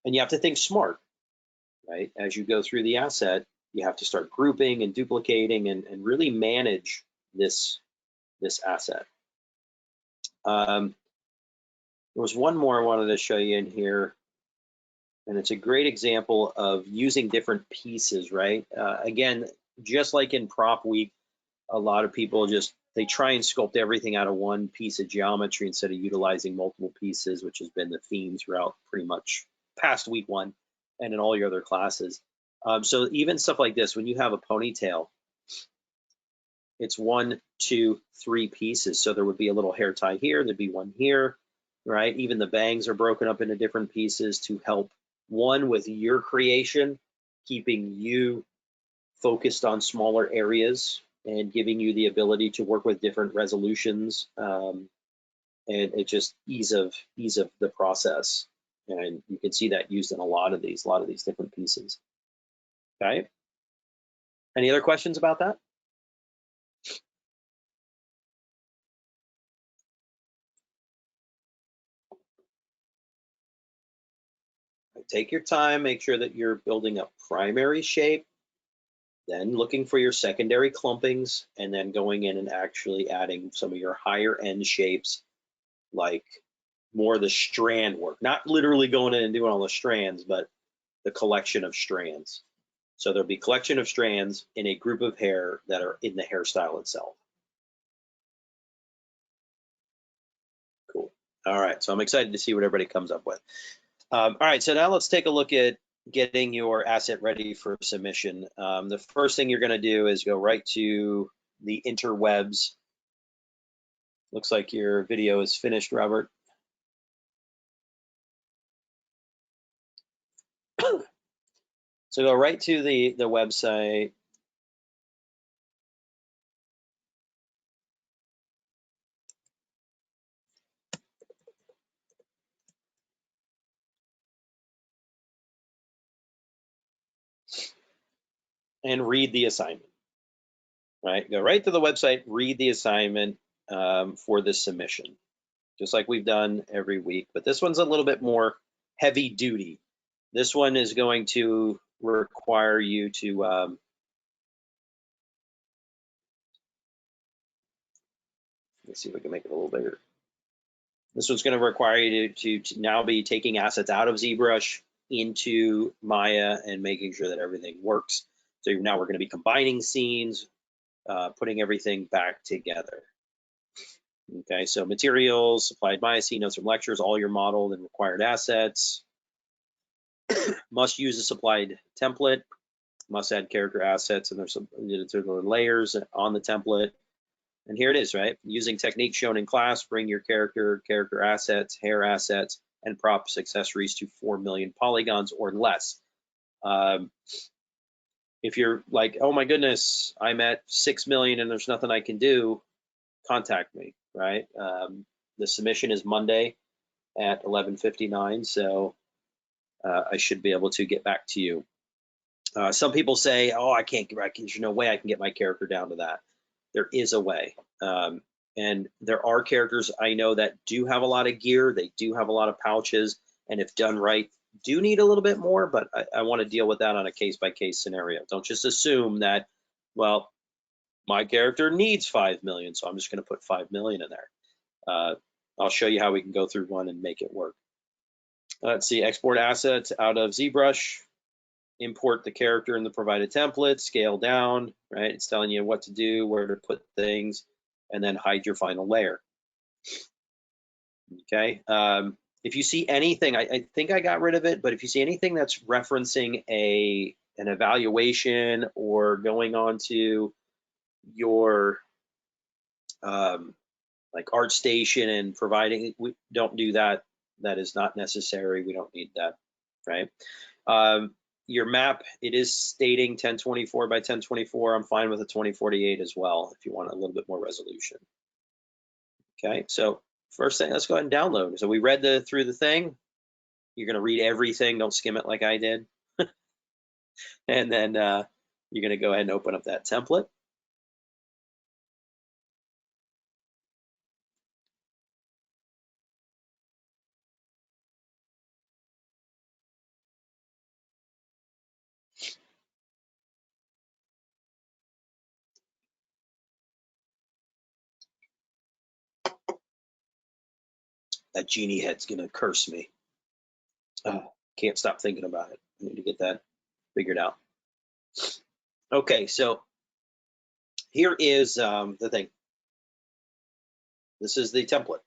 And you have to think smart, right? As you go through the asset, you have to start grouping and duplicating and really manage this asset. There was one more I wanted to show you in here, and it's a great example of using different pieces, right? Again, just like in prop week, a lot of people they try and sculpt everything out of one piece of geometry instead of utilizing multiple pieces, which has been the theme throughout pretty much past week one and in all your other classes. So even stuff like this, when you have a ponytail, it's 1, 2, 3 pieces. So there would be a little hair tie here, there'd be one here, right? Even the bangs are broken up into different pieces to help one with your creation, keeping you focused on smaller areas and giving you the ability to work with different resolutions, and it just ease of the process. And you can see that used in a lot of these different pieces. Okay. Any other questions about that? Take your time, make sure that you're building a primary shape, then looking for your secondary clumpings, and then going in and actually adding some of your higher end shapes, like more the strand work, not literally going in and doing all the strands, but the collection of strands. So there'll be collection of strands in a group of hair that are in the hairstyle itself. Cool. All right, so I'm excited to see what everybody comes up with. All right, so now let's take a look at getting your asset ready for submission. The first thing you're going to do is go right to the interwebs. Looks like your video is finished, Robert. So go right to the website. And read the assignment, right? Go right to the website, read the assignment for this submission, just like we've done every week. But this one's a little bit more heavy duty. This one is going to require you to let's see if we can make it a little bigger. This one's going to require you to now be taking assets out of ZBrush into Maya and making sure that everything works. So now we're going to be combining scenes, putting everything back together. Okay, so materials, supplied Maya scene notes from lectures, all your modeled and required assets. Must use a supplied template. Must add character assets, and there's some layers on the template. And here it is, right? Using techniques shown in class, bring your character assets, hair assets, and props accessories to 4 million polygons or less. If you're like, oh my goodness, I'm at 6 million and there's nothing I can do, contact me, right? The submission is Monday at 11:59, so I should be able to get back to you. Some people say, oh, there's no way I can get my character down to that. There is a way. And there are characters I know that do have a lot of gear, they do have a lot of pouches, and if done right, do need a little bit more, but I want to deal with that on a case-by-case scenario. Don't just assume that, well, my character needs 5 million, so I'm just going to put 5 million in there. I'll show you how we can go through one and make it work. Let's see, export assets out of ZBrush, import the character in the provided template, scale down, right? It's telling you what to do, where to put things, and then hide your final layer. Okay, if you see anything, I think I got rid of it, but if you see anything that's referencing a an evaluation or going on to your like ArtStation and providing, we don't do that. That is not necessary. We don't need that, right? Your map, it is stating 1024 by 1024. I'm fine with a 2048 as well if you want a little bit more resolution. Okay, so first thing, let's go ahead and download. So we read through the thing. You're going to read everything. Don't skim it like I did. And then you're going to go ahead and open up that template. That genie head's going to curse me. Can't stop thinking about it. I need to get that figured out. Okay, so here is the thing. This is the template,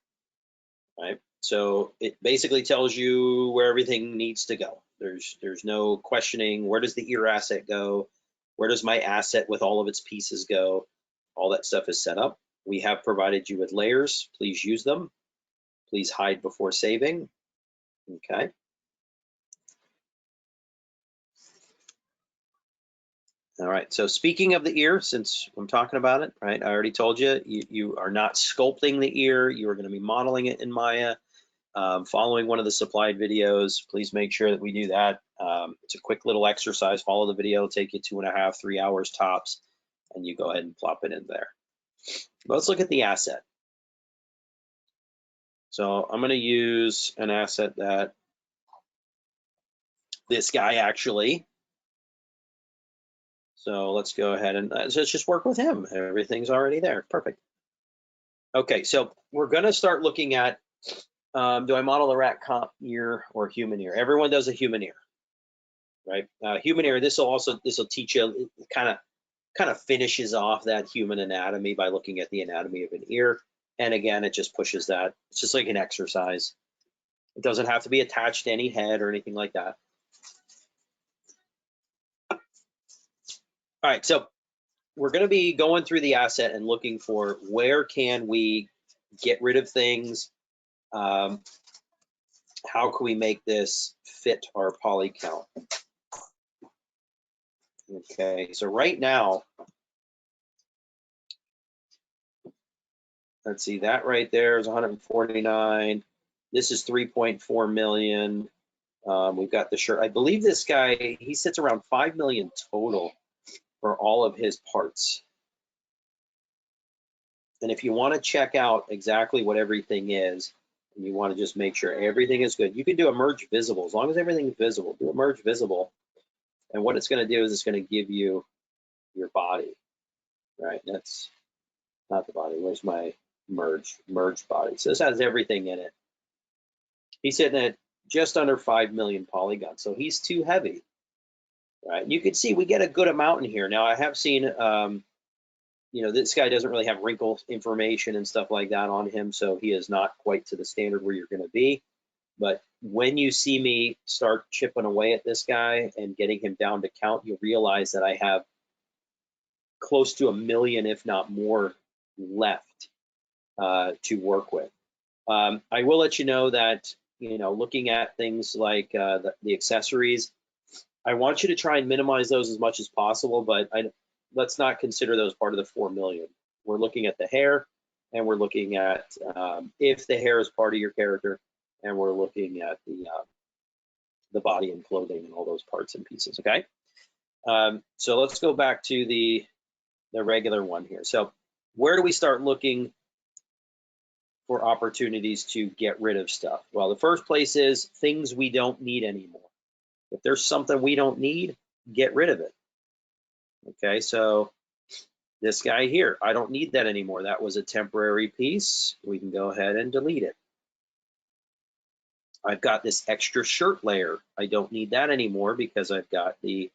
right? So it basically tells you where everything needs to go. There's no questioning, where does the ear asset go? Where does my asset with all of its pieces go? All that stuff is set up. We have provided you with layers. Please use them. Please hide before saving. Okay. All right, so speaking of the ear, since I'm talking about it, right, I already told you, you are not sculpting the ear. You are going to be modeling it in Maya, following one of the supplied videos. Please make sure that we do that. It's a quick little exercise. Follow the video. It'll take you 2.5, 3 hours tops, and you go ahead and plop it in there. But let's look at the asset. So I'm going to use an asset that this guy actually. So let's go ahead and let's just work with him. Everything's already there. Perfect. Okay, so we're going to start looking at, do I model a rat comp ear or human ear? Everyone does a human ear, right? Human ear, this will teach you, it kind of finishes off that human anatomy by looking at the anatomy of an ear. And again, it just pushes that. It's just like an exercise. It doesn't have to be attached to any head or anything like that. All right, so we're going to be going through the asset and looking for where can we get rid of things. How can we make this fit our poly count? Okay, so right now, let's see, that right there is 149. This is 3.4 million. We've got the shirt. I believe this guy, he sits around 5 million total for all of his parts. And if you want to check out exactly what everything is, and you want to just make sure everything is good, you can do a merge visible. As long as everything's visible, do a merge visible. And what it's going to do is it's going to give you your body, right? That's not the body. Where's my merge body? So this has everything in it. He's sitting at just under 5 million polygons, so he's too heavy, right? You can see we get a good amount in here. Now I have seen, you know, this guy doesn't really have wrinkle information and stuff like that on him, so he is not quite to the standard where you're going to be. But when you see me start chipping away at this guy and getting him down to count, you'll realize that I have close to 1 million, if not more, left to work with. I will let you know that, you know, looking at things like the accessories, I want you to try and minimize those as much as possible, but let's not consider those part of the 4 million. We're looking at the hair, and we're looking at if the hair is part of your character, and we're looking at the body and clothing and all those parts and pieces, okay? So let's go back to the regular one here. So where do we start looking for opportunities to get rid of stuff? Well, the first place is things we don't need anymore. If there's something we don't need, get rid of it. Okay, so this guy here, I don't need that anymore. That was a temporary piece. We can go ahead and delete it. I've got this extra shirt layer. I don't need that anymore because I've got I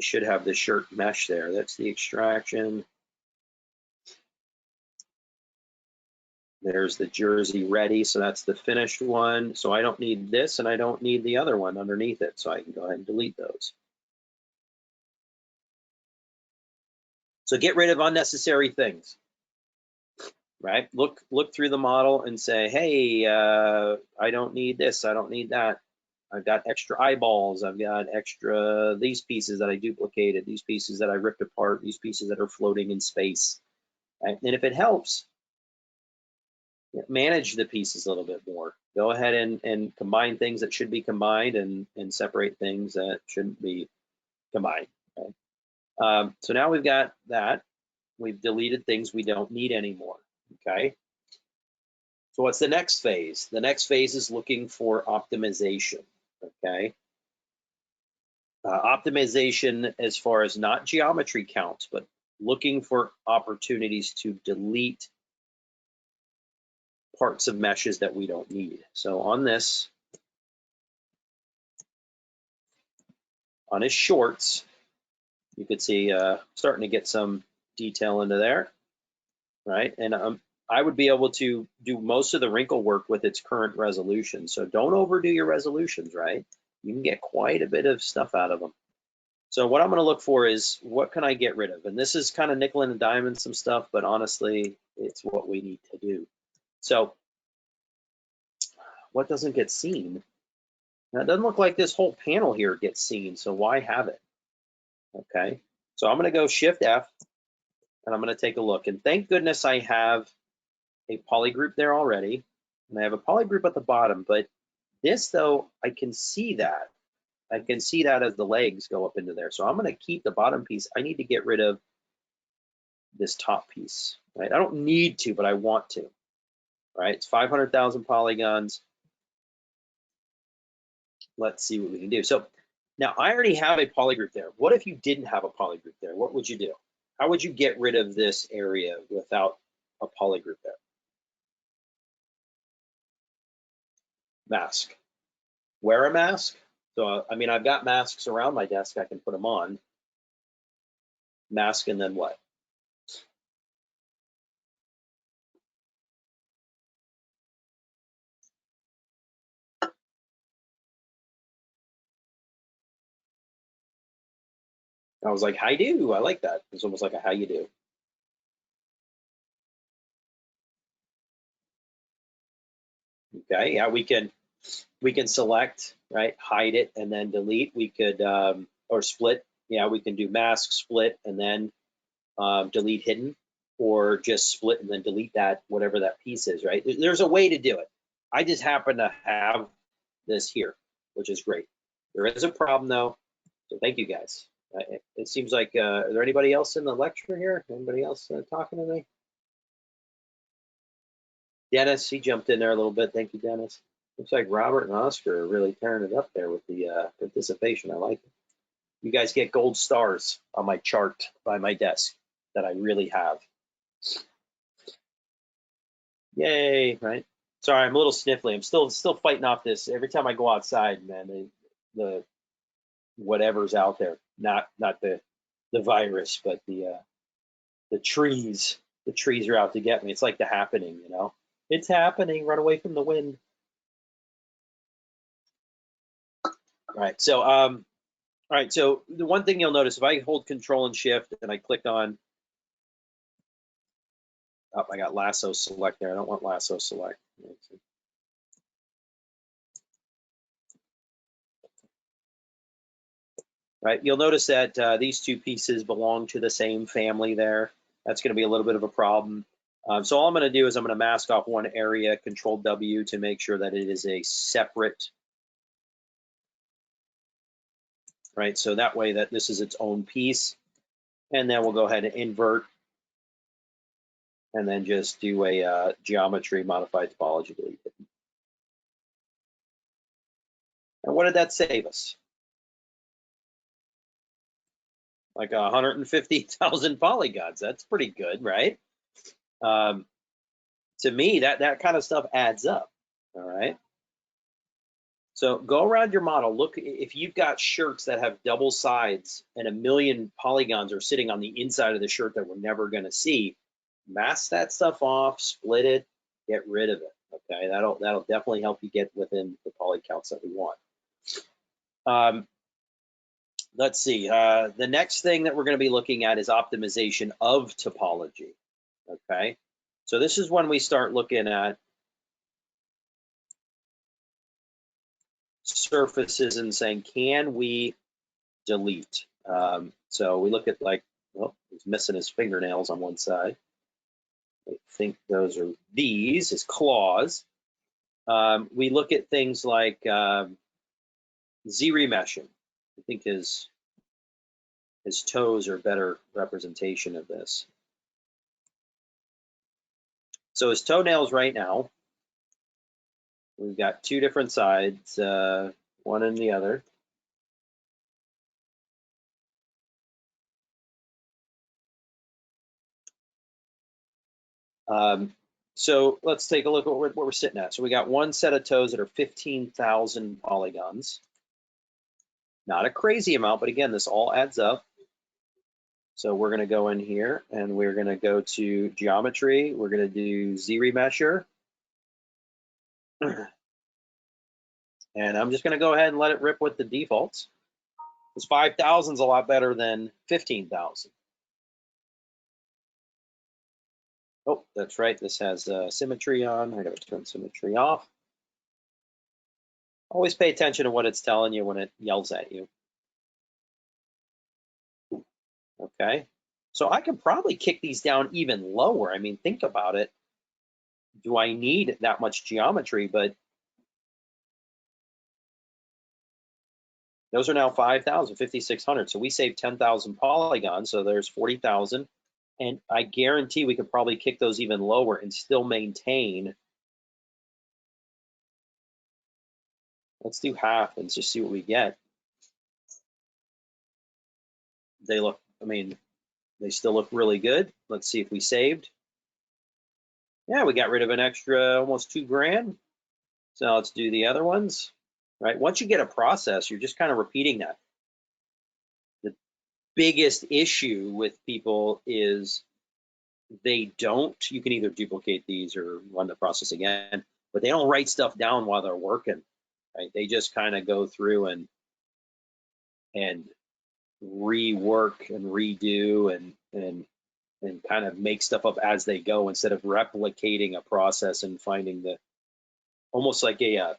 should have the shirt mesh there. That's the extraction. There's the jersey ready, so that's the finished one. So I don't need this, and I don't need the other one underneath it, so I can go ahead and delete those. So get rid of unnecessary things, right? Look through the model and say, hey, I don't need this, I don't need that. I've got extra eyeballs, I've got extra these pieces that I duplicated, these pieces that I ripped apart, these pieces that are floating in space, right? And if it helps, manage the pieces a little bit more. Go ahead and combine things that should be combined and separate things that shouldn't be combined. Okay? So now we've got that. We've deleted things we don't need anymore. Okay. So what's the next phase? The next phase is looking for optimization. Okay. Optimization as far as not geometry counts, but looking for opportunities to delete parts of meshes that we don't need. So on this, on his shorts, you could see starting to get some detail into there, right? And I would be able to do most of the wrinkle work with its current resolution. So don't overdo your resolutions, right? You can get quite a bit of stuff out of them. So what I'm going to look for is what can I get rid of? And this is kind of nickel and diamond some stuff, but honestly, it's what we need to do. So what doesn't get seen? Now, it doesn't look like this whole panel here gets seen, so why have it? Okay, so I'm going to go Shift F, and I'm going to take a look. And thank goodness I have a poly group there already, and I have a poly group at the bottom. But this, though, I can see that. I can see that as the legs go up into there. So I'm going to keep the bottom piece. I need to get rid of this top piece, right? I don't need to, but I want to, right? It's 500,000 polygons. Let's see what we can do. So now I already have a poly group there. What if you didn't have a poly group there? What would you do? How would you get rid of this area without a poly group there? Mask. Wear a mask. So, I mean, I've got masks around my desk. I can put them on. Mask and then what? I was like, how do? I like that. It's almost like a how you do. Okay, yeah, we can select, right, hide it and then delete. We could or split. Yeah, we can do mask, split, and then delete hidden, or just split and then delete that, whatever that piece is, right? There's a way to do it. I just happen to have this here, which is great. There is a problem though, so thank you guys. It seems like, is there anybody else in the lecture here? Anybody else talking to me? Dennis, he jumped in there a little bit. Thank you, Dennis. Looks like Robert and Oscar are really tearing it up there with the participation. I like it. You guys get gold stars on my chart by my desk that I really have. Yay, right? Sorry, I'm a little sniffly. I'm still fighting off this. Every time I go outside, man, the whatever's out there, not the virus, but the trees. The trees are out to get me. It's like The Happening, you know? It's happening. Run away from the wind. All right, so all right, so the one thing you'll notice, if I hold Control and Shift and I click on, oh, I got lasso select there. I don't want lasso select. Right, you'll notice that these two pieces belong to the same family there. That's going to be a little bit of a problem. So all I'm going to do is I'm going to mask off one area, Control W, to make sure that it is a separate, right? So that way that this is its own piece. And then we'll go ahead and invert and then just do a geometry modified topology delete. And what did that save us? Like 150,000 polygons. That's pretty good, right? To me, that kind of stuff adds up. All right. So go around your model. Look, if you've got shirts that have double sides and 1 million polygons are sitting on the inside of the shirt that we're never going to see, mask that stuff off, split it, get rid of it. Okay, that'll definitely help you get within the poly counts that we want. Let's see. The next thing that we're going to be looking at is optimization of topology. Okay, so this is when we start looking at surfaces and saying, can we delete? So we look at like, well, he's missing his fingernails on one side. I think those are these, his claws. We look at things like Z-remeshing. I think his toes are a better representation of this. So his toenails right now, we've got two different sides, one and the other. So let's take a look at what we're sitting at. So we got one set of toes that are 15,000 polygons. Not a crazy amount, but again, this all adds up. So we're going to go in here and we're going to go to geometry. We're going to do Z-remesher. And I'm just going to go ahead and let it rip with the defaults. Because 5,000 is a lot better than 15,000. Oh, that's right. This has symmetry on. I got to turn symmetry off. Always pay attention to what it's telling you when it yells at you. Okay. So I could probably kick these down even lower. I mean, think about it. Do I need that much geometry? But those are now 5,000, 5,600. So we saved 10,000 polygons. So there's 40,000. And I guarantee we could probably kick those even lower and still maintain. Let's do half and just see what we get. They look, I mean, they still look really good. Let's see if we saved. Yeah, we got rid of an extra almost $2,000. So let's do the other ones, right? Once you get a process, you're just kind of repeating that. The biggest issue with people is they don't, you can either duplicate these or run the process again, but they don't write stuff down while they're working, right? They just kind of go through and rework and redo and kind of make stuff up as they go instead of replicating a process and finding the almost like an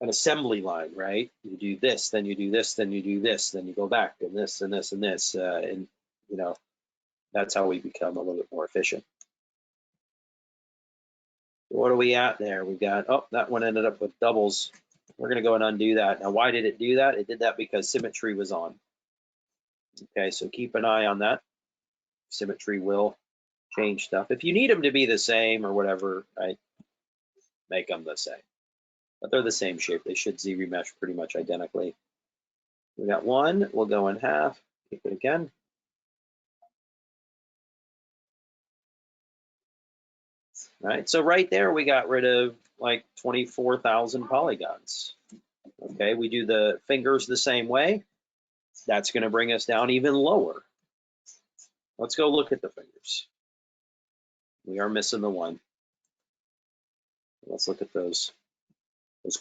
assembly line, right? You do this, then you do this, then you do this, then you go back and this and this and this, and you know, that's how we become a little bit more efficient. What are we at there? We got, oh, that one ended up with doubles. We're going to go and undo that. Now, why did it do that? It did that because symmetry was on. Okay, so keep an eye on that. Symmetry will change stuff. If you need them to be the same or whatever, right, make them the same. But they're the same shape. They should Z-remesh pretty much identically. We got one. We'll go in half. Kick it again. All right, so right there we got rid of like 24,000 polygons. Okay, we do the fingers the same way. That's going to bring us down even lower. Let's go look at the fingers. We are missing the one. Let's look at those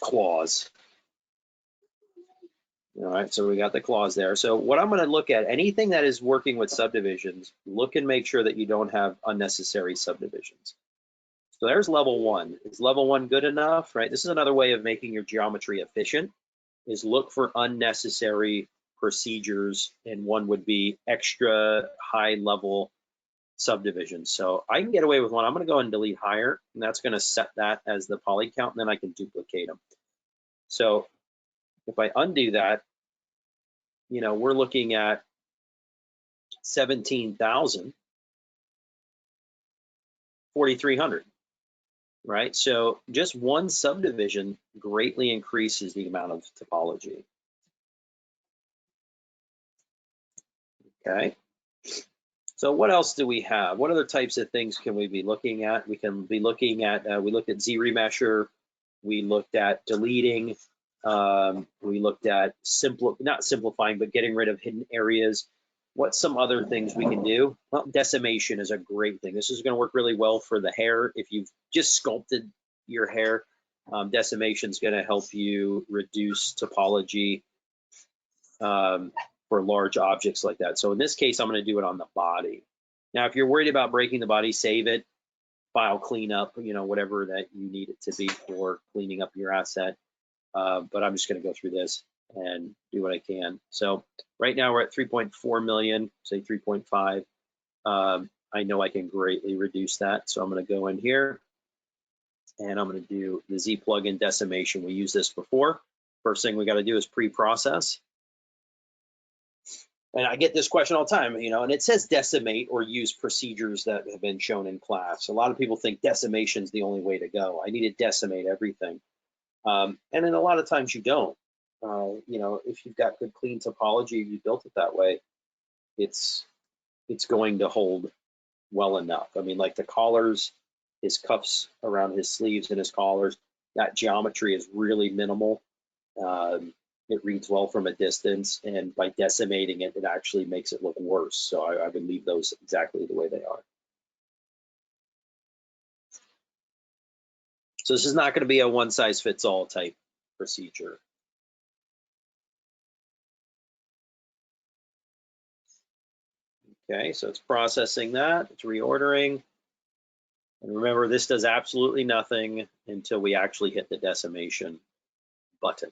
claws. All right, so we got the claws there. So what I'm going to look at, anything that is working with subdivisions, look and make sure that you don't have unnecessary subdivisions. So there's level one. Is level one good enough, right? This is another way of making your geometry efficient, is look for unnecessary procedures, and one would be extra high level subdivisions. So I can get away with one. I'm going to go and delete higher, and that's going to set that as the poly count, and then I can duplicate them. So if I undo that, you know, we're looking at 17,000, 4,300, right? So just one subdivision greatly increases the amount of topology. Okay. So what else do we have? What other types of things can we be looking at? We can be looking at, we looked at Z-remesher, we looked at deleting, we looked at not simplifying, but getting rid of hidden areas. What's some other things we can do? Well, decimation is a great thing. This is going to work really well for the hair. If you've just sculpted your hair, decimation is going to help you reduce topology for large objects like that. So in this case, I'm going to do it on the body. Now, if you're worried about breaking the body, save it, file cleanup, whatever that you need it to be for cleaning up your asset. But I'm just going to go through this and do what I can. So right now we're at 3.4 million, say 3.5. I know I can greatly reduce that. So I'm going to go in here and I'm going to do the Z plugin decimation. We used this before. First thing we got to do is pre-process. And I get this question all the time, and it says decimate or use procedures that have been shown in class. A lot of people think decimation is the only way to go. I need to decimate everything. And then a lot of times you don't. If you've got good clean topology, you built it that way, it's going to hold well enough. I mean, like the collars, his cuffs around his sleeves and his collars, that geometry is really minimal. It reads well from a distance, and by decimating it, it actually makes it look worse. So I would leave those exactly the way they are. So this is not going to be a one-size-fits-all type procedure. Okay, so it's processing that, it's reordering. And remember, this does absolutely nothing until we actually hit the decimation button.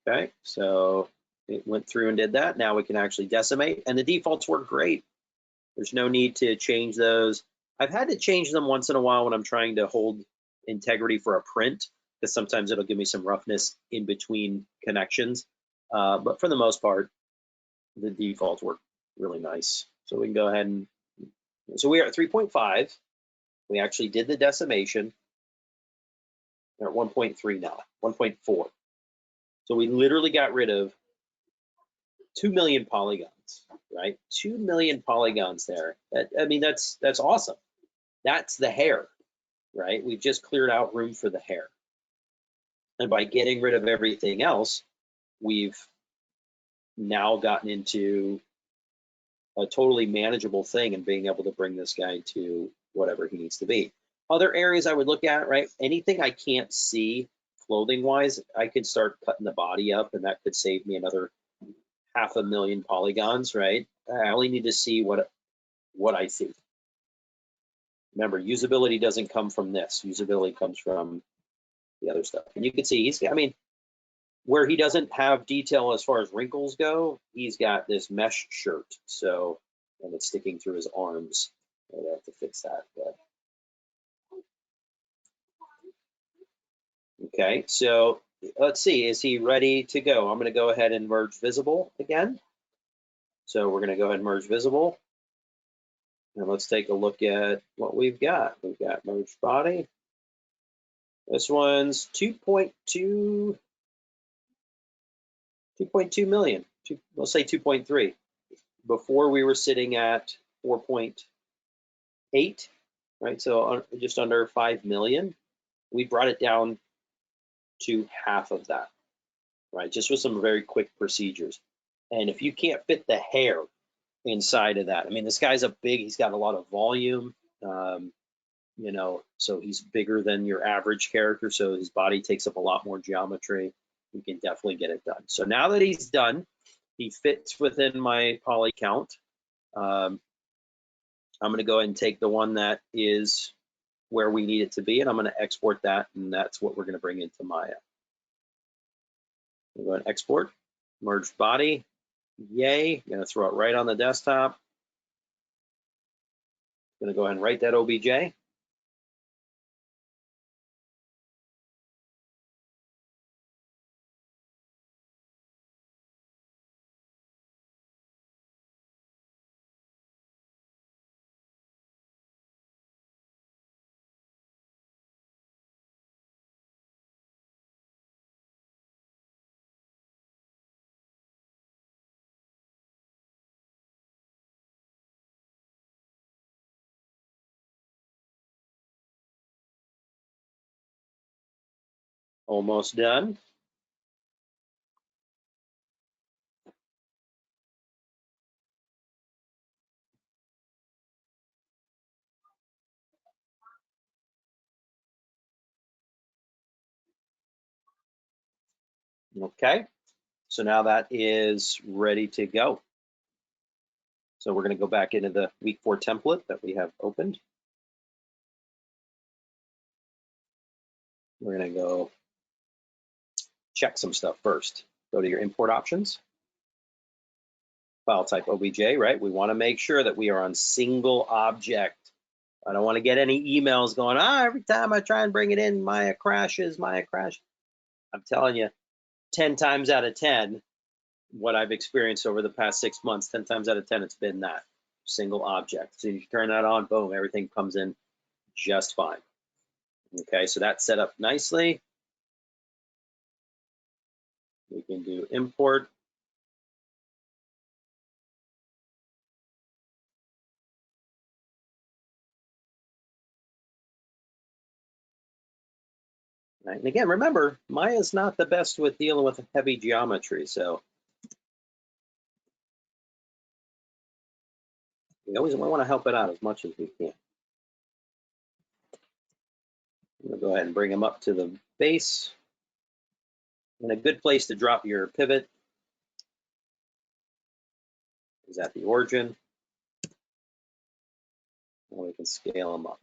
Okay, so it went through and did that. Now we can actually decimate, and the defaults work great. There's no need to change those. I've had to change them once in a while when I'm trying to hold integrity for a print, because sometimes it'll give me some roughness in between connections. But for the most part, the defaults work really nice. So we can go ahead and, so we are at 3.5. We actually did the decimation. They're at 1.3 now, 1.4. So we literally got rid of 2 million polygons, right? 2 million polygons there. That's awesome. That's the hair, right? We've just cleared out room for the hair. And by getting rid of everything else, we've now gotten into a totally manageable thing and being able to bring this guy to whatever he needs to be. Other areas I would look at, right? Anything I can't see clothing wise, I could start cutting the body up, and that could save me another 500,000 polygons, right? I only need to see what I see. Remember, usability doesn't come from this. Usability comes from the other stuff. And you can see where he doesn't have detail as far as wrinkles go, he's got this mesh shirt. So, and it's sticking through his arms. I have to fix that. But. Okay, so let's see, is he ready to go? I'm going to go ahead and merge visible again. So we're going to go ahead and merge visible. And let's take a look at what we've got. We've got merged body. This one's 2.2 million. Let's say 2.3. Before we were sitting at 4.8, right? So just under 5 million. We brought it down to half of that, right? Just with some very quick procedures. And if you can't fit the hair inside of that, I mean, this guy's he's got a lot of volume, so he's bigger than your average character. So his body takes up a lot more geometry. We can definitely get it done. So now that he's done, he fits within my poly count. I'm going to go ahead and take the one that is where we need it to be, and I'm going to export that, and that's what we're going to bring into Maya. I'm going to export, merge body, yay. I'm going to throw it right on the desktop. I'm going to go ahead and write that OBJ. Almost done. Okay, so now that is ready to go. So we're going to go back into the week 4 template that we have opened. We're going to go check some stuff first. Go to your import options, file type OBJ, right? We want to make sure that we are on single object. I don't want to get any emails going, every time I try and bring it in, Maya crashes, Maya crashes. I'm telling you, 10 times out of 10, what I've experienced over the past 6 months, 10 times out of 10, it's been that single object. So you turn that on, boom, everything comes in just fine. Okay, so that's set up nicely. We can do import. Right? And again, remember, Maya's not the best with dealing with heavy geometry, so we always want to help it out as much as we can. I'm going to go ahead and bring them up to the base. And a good place to drop your pivot is at the origin. And we can scale them up.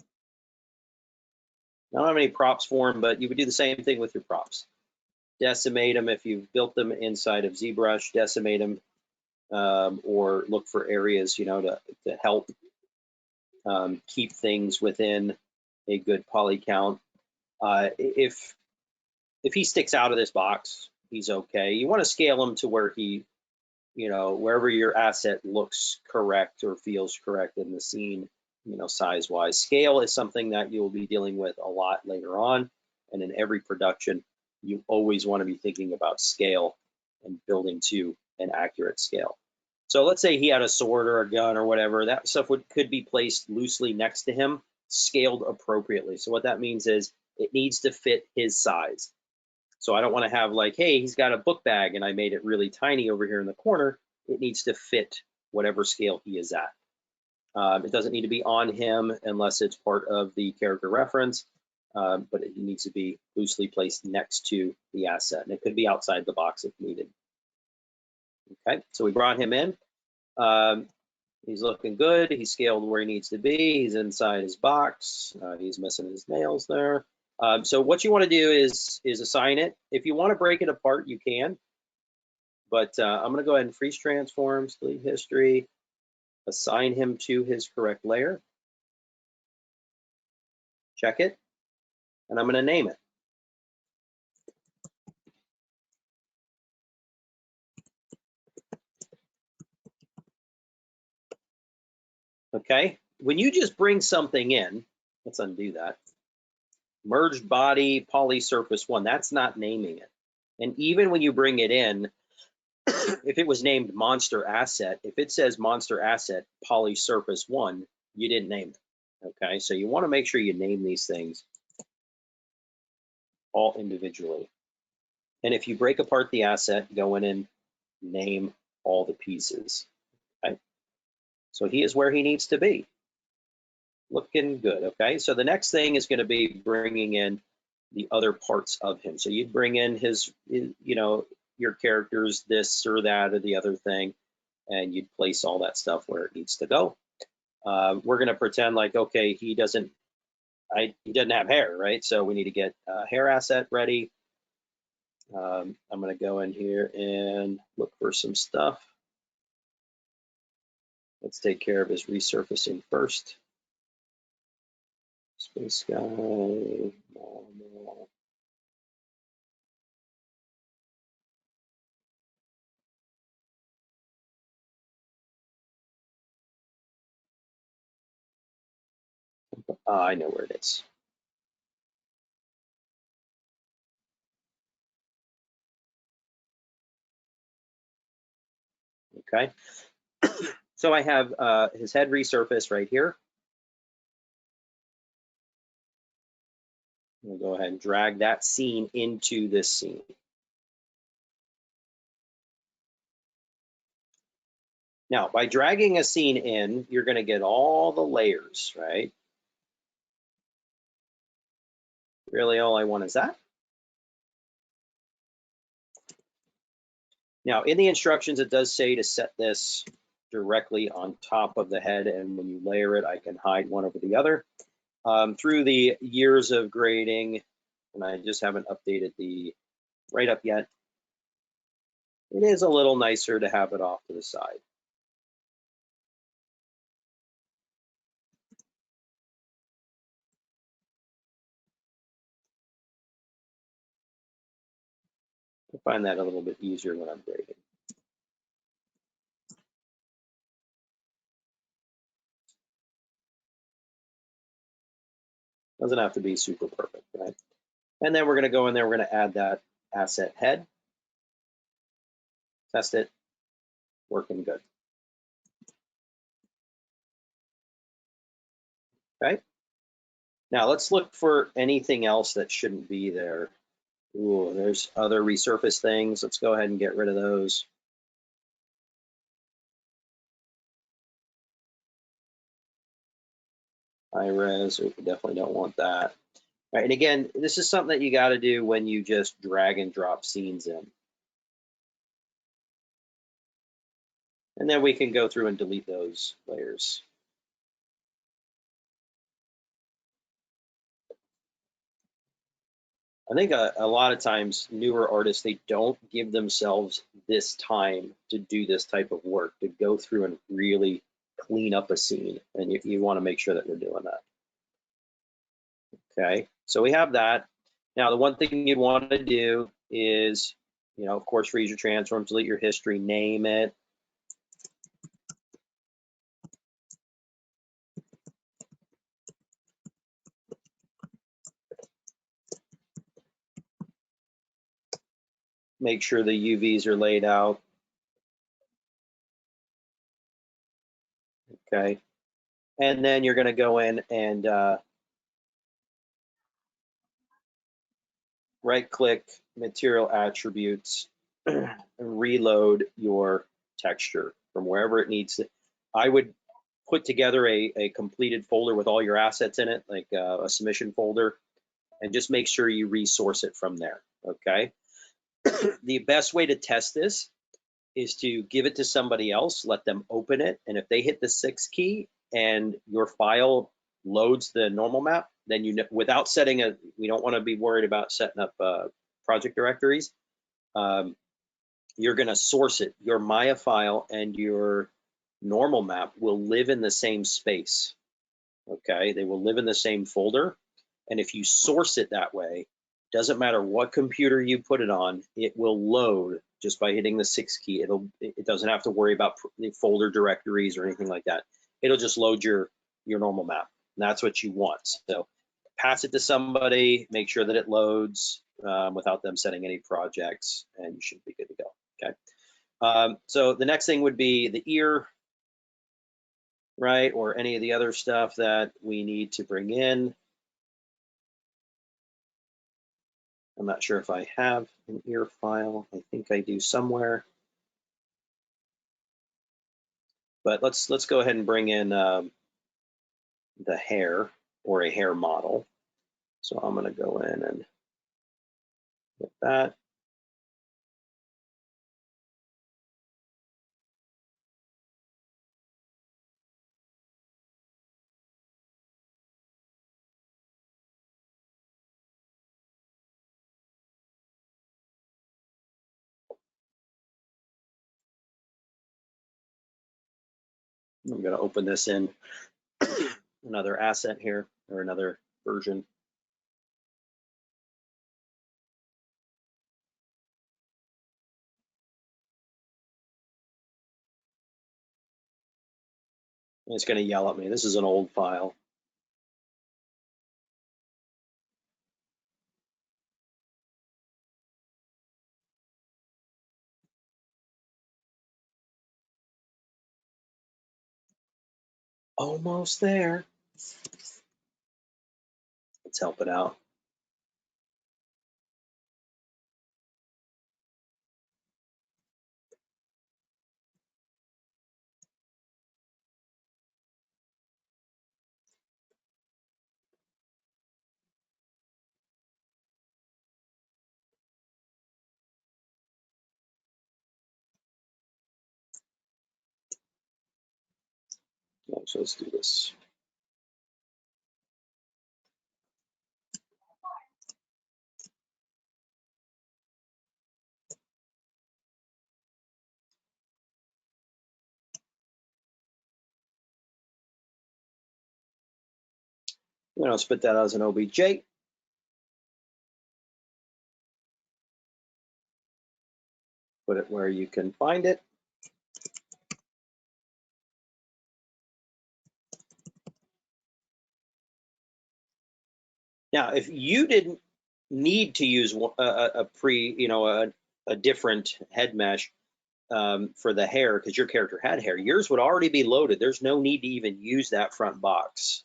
I don't have any props for them, but you would do the same thing with your props. Decimate them if you've built them inside of ZBrush, decimate them, or look for areas, to help keep things within a good poly count. If he sticks out of this box, he's okay. You want to scale him to where he, wherever your asset looks correct or feels correct in the scene, size-wise. Scale is something that you'll be dealing with a lot later on, and in every production, you always want to be thinking about scale and building to an accurate scale. So let's say he had a sword or a gun or whatever, that stuff could be placed loosely next to him, scaled appropriately. So what that means is it needs to fit his size. So I don't want to have like, hey, he's got a book bag and I made it really tiny over here in the corner. It needs to fit whatever scale he is at. It doesn't need to be on him unless it's part of the character reference, but it needs to be loosely placed next to the asset. And it could be outside the box if needed. Okay, so we brought him in. He's looking good. He's scaled where he needs to be. He's inside his box. He's missing his nails there. So what you want to do is assign it. If you want to break it apart, you can. But I'm going to go ahead and freeze transforms, delete history, assign him to his correct layer. Check it. And I'm going to name it. Okay. When you just bring something in, let's undo that. Merged body, poly surface 1, that's not naming it. And even when you bring it in, if it was named monster asset, if it says monster asset poly surface 1, you didn't name it. Okay, so you want to make sure you name these things all individually. And if you break apart the asset, go in and name all the pieces. Okay, so he is where he needs to be. Looking good. Okay, so the next thing is going to be bringing in the other parts of him. So you'd bring in his your characters, this or that or the other thing, and you'd place all that stuff where it needs to go. We're going to pretend like, okay, he doesn't have hair, right? So we need to get a hair asset ready. I'm going to go in here and look for some stuff. Let's take care of his resurfacing first. Space guy, normal. I know where it is. Okay. So I have his head resurface right here. We'll go ahead and drag that scene into this scene. Now, by dragging a scene in, you're going to get all the layers, right? Really, all I want is that. Now, in the instructions, it does say to set this directly on top of the head, and when you layer it, I can hide one over the other. Through the years of grading, and I just haven't updated the write-up yet, it is a little nicer to have it off to the side. I find that a little bit easier when I'm grading. Doesn't have to be super perfect, right? And then we're going to go in there, we're going to add that asset head, test it, working good. Okay. Now let's look for anything else that shouldn't be there. Ooh, there's other resurface things. Let's go ahead and get rid of those. High res, we definitely don't want that. All right, and again, this is something that you got to do when you just drag and drop scenes in. And then we can go through and delete those layers. I think a lot of times newer artists, they don't give themselves this time to do this type of work, to go through and really clean up a scene. And you want to make sure that you're doing that. Okay, so we have that. Now, the one thing you'd want to do is, of course, freeze your transforms, delete your history, name it. Make sure the UVs are laid out. Okay, and then you're going to go in and right-click material attributes, and reload your texture from wherever it needs to. I would put together a completed folder with all your assets in it, like a submission folder, and just make sure you resource it from there, okay? The best way to test this is to give it to somebody else, let them open it, and if they hit the 6 key and your file loads the normal map, then without setting we don't want to be worried about setting up project directories. You're going to source it. Your Maya file and your normal map will live in the same space. Okay, they will live in the same folder. And if you source it that way, doesn't matter what computer you put it on, it will load just by hitting the 6 key. It doesn't have to worry about the folder directories or anything like that. It'll just load your normal map. And that's what you want. So pass it to somebody, make sure that it loads without them setting any projects, and you should be good to go. Okay. So the next thing would be the ear, right? Or any of the other stuff that we need to bring in. I'm not sure if I have an ear file. I think I do somewhere. But let's go ahead and bring in the hair, or a hair model. So I'm going to go in and get that. I'm going to open this in another asset here, or another version. And it's going to yell at me. This is an old file. Almost there. Let's help it out. So let's do this. I'm going to spit that as an OBJ. Put it where you can find it. Now, if you didn't need to use a different head mesh for the hair because your character had hair, yours would already be loaded. There's no need to even use that front box.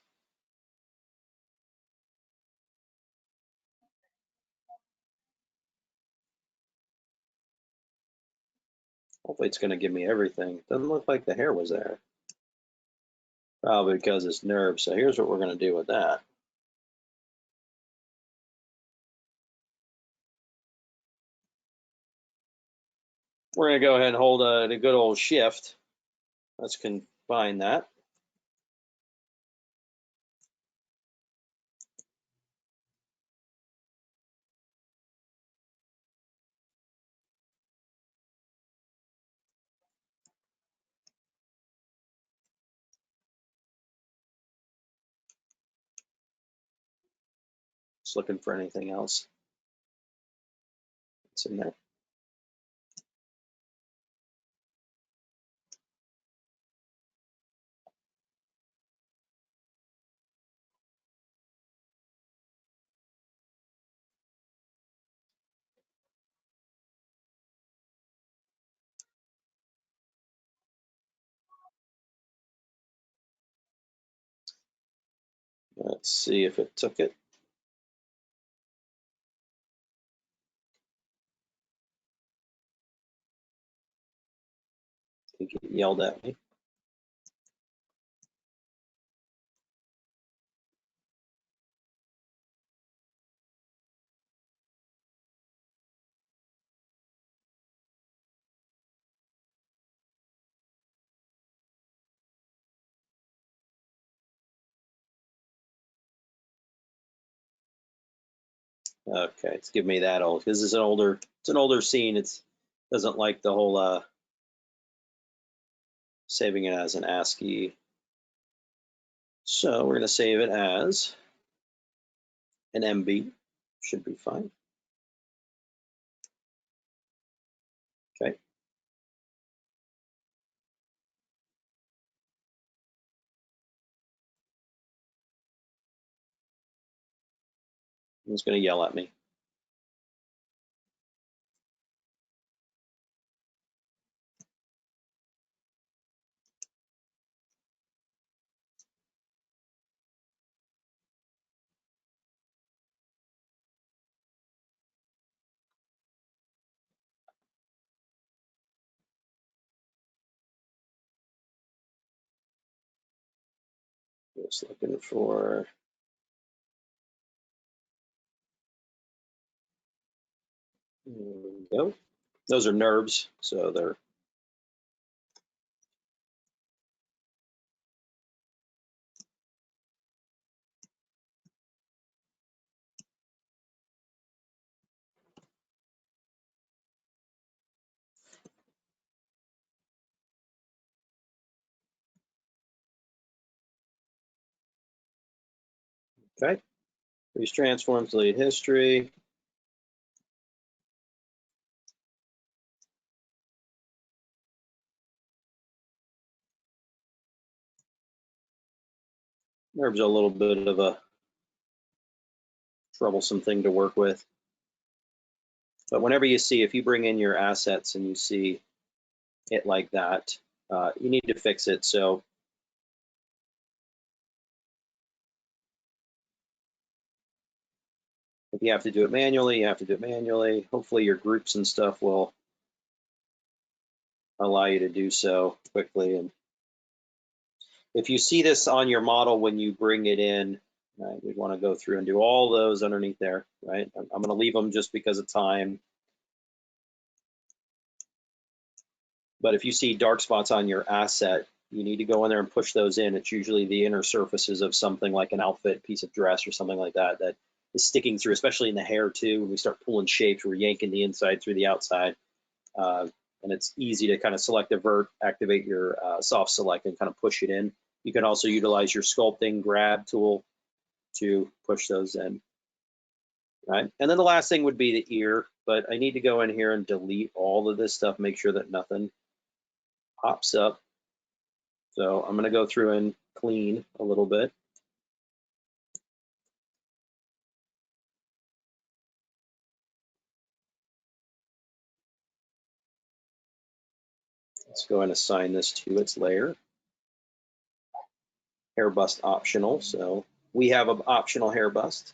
Hopefully it's going to give me everything. Doesn't look like the hair was there. Probably because it's nerve. So here's what we're going to do with that. We're going to go ahead and hold a good old shift. Let's combine that. Just looking for anything else. It's in there. Let's see if it took it. I think it yelled at me. Okay, it's giving me that old because it's an older scene. It doesn't like the whole saving it as an ASCII. So we're going to save it as an MB. Should be fine. Okay. It's going to yell at me. Just looking for. There we go. Those are nerves, so they're. Okay. These transforms, delete history. Nerves are a little bit of a troublesome thing to work with. But whenever you see, if you bring in your assets and you see it like that, you need to fix it. So if you have to do it manually, you have to do it manually. Hopefully your groups and stuff will allow you to do so quickly. And if you see this on your model when you bring it in, right, we'd want to go through and do all those underneath there, right? I'm going to leave them just because of time. But if you see dark spots on your asset, you need to go in there and push those in. It's usually the inner surfaces of something like an outfit, piece of dress or something like that, that is sticking through, especially in the hair too. When we start pulling shapes, we're yanking the inside through the outside. And it's easy to kind of select a vert, activate your soft select and kind of push it in. You can also utilize your sculpting grab tool to push those in. Right. And then the last thing would be the ear, but I need to go in here and delete all of this stuff, make sure that nothing pops up. So I'm going to go through and clean a little bit. Let's go and assign this to its layer. Hair bust optional. So we have an optional hair bust.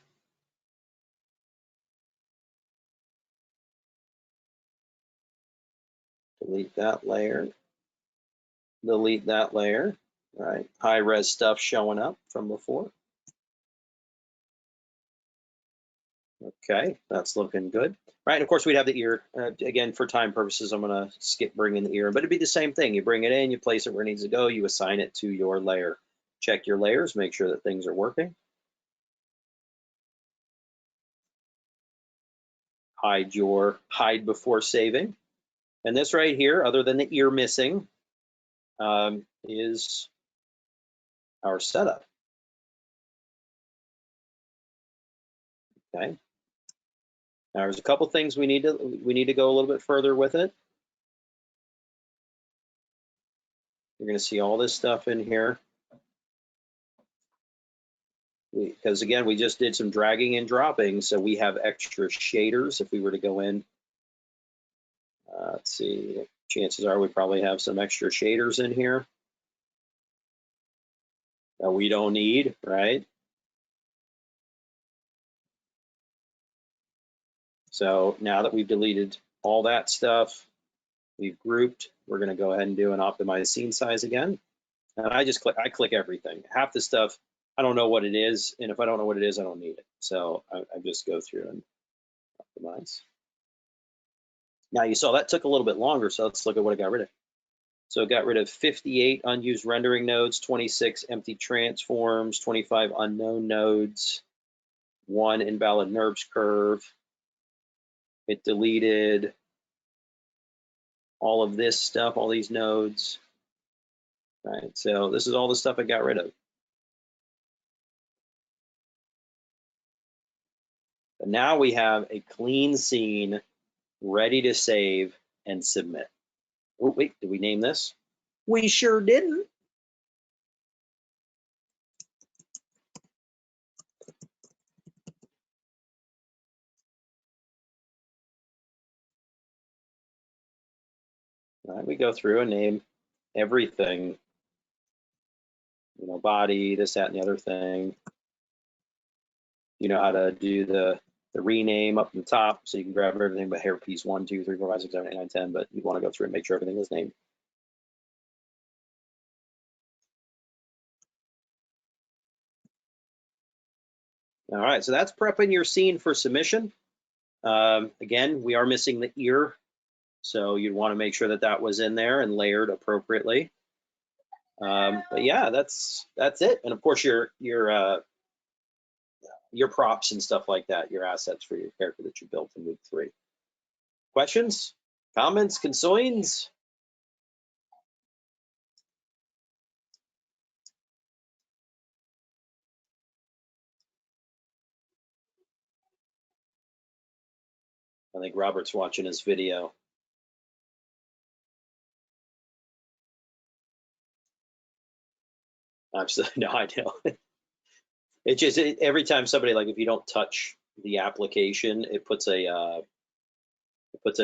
Delete that layer. Delete that layer. All right, high res stuff showing up from before. Okay, that's looking good. Right, and of course we'd have the ear. Again, for time purposes, I'm gonna skip bringing the ear, but it'd be the same thing. You bring it in, you place it where it needs to go, you assign it to your layer. Check your layers, make sure that things are working. Hide before saving. And this right here, other than the ear missing, is our setup. Okay. Now there's a couple things we need to go a little bit further with it. You're going to see all this stuff in here. Because again, we just did some dragging and dropping, so we have extra shaders. If we were to go in, let's see, chances are we probably have some extra shaders in here that we don't need, right? So now that we've deleted all that stuff, we've grouped, we're going to go ahead and do an optimize scene size again. And I click everything. Half the stuff, I don't know what it is, and if I don't know what it is, I don't need it. So I just go through and optimize. Now you saw that took a little bit longer, so let's look at what I got rid of. So it got rid of 58 unused rendering nodes, 26 empty transforms, 25 unknown nodes, 1 invalid NURBS curve. It deleted all of this stuff, all these nodes. Right, so this is all the stuff I got rid of. But now we have a clean scene ready to save and submit. Oh, wait, did we name this? We sure didn't. All right, we go through and name everything, you know, body, this, that, and the other thing. You know how to do the rename up in the top, so you can grab everything but hair piece 1, 2, 3, 4, 5, 6, 7, 8, 9, 10, but you want to go through and make sure everything is named. All right, so that's prepping your scene for submission. Again, we are missing the ear, so you'd want to make sure that that was in there and layered appropriately. But yeah, that's it. And of course, your props and stuff like that, your assets for your character that you built in week 3. Questions, comments, concerns? I think Robert's watching his video. Absolutely, no, I know. It just every time somebody, like, if you don't touch the application, it puts an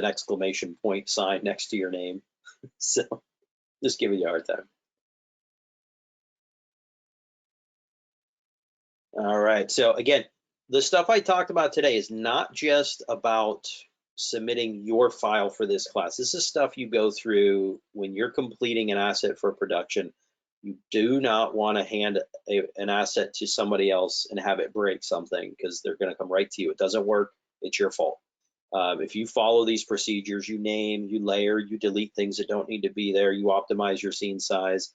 exclamation point sign next to your name. So just giving you a hard time. All right. So again, the stuff I talked about today is not just about submitting your file for this class. This is stuff you go through when you're completing an asset for production. You do not want to hand an asset to somebody else and have it break something, because they're going to come right to you. It doesn't work. It's your fault. If you follow these procedures, you name, you layer, you delete things that don't need to be there, you optimize your scene size,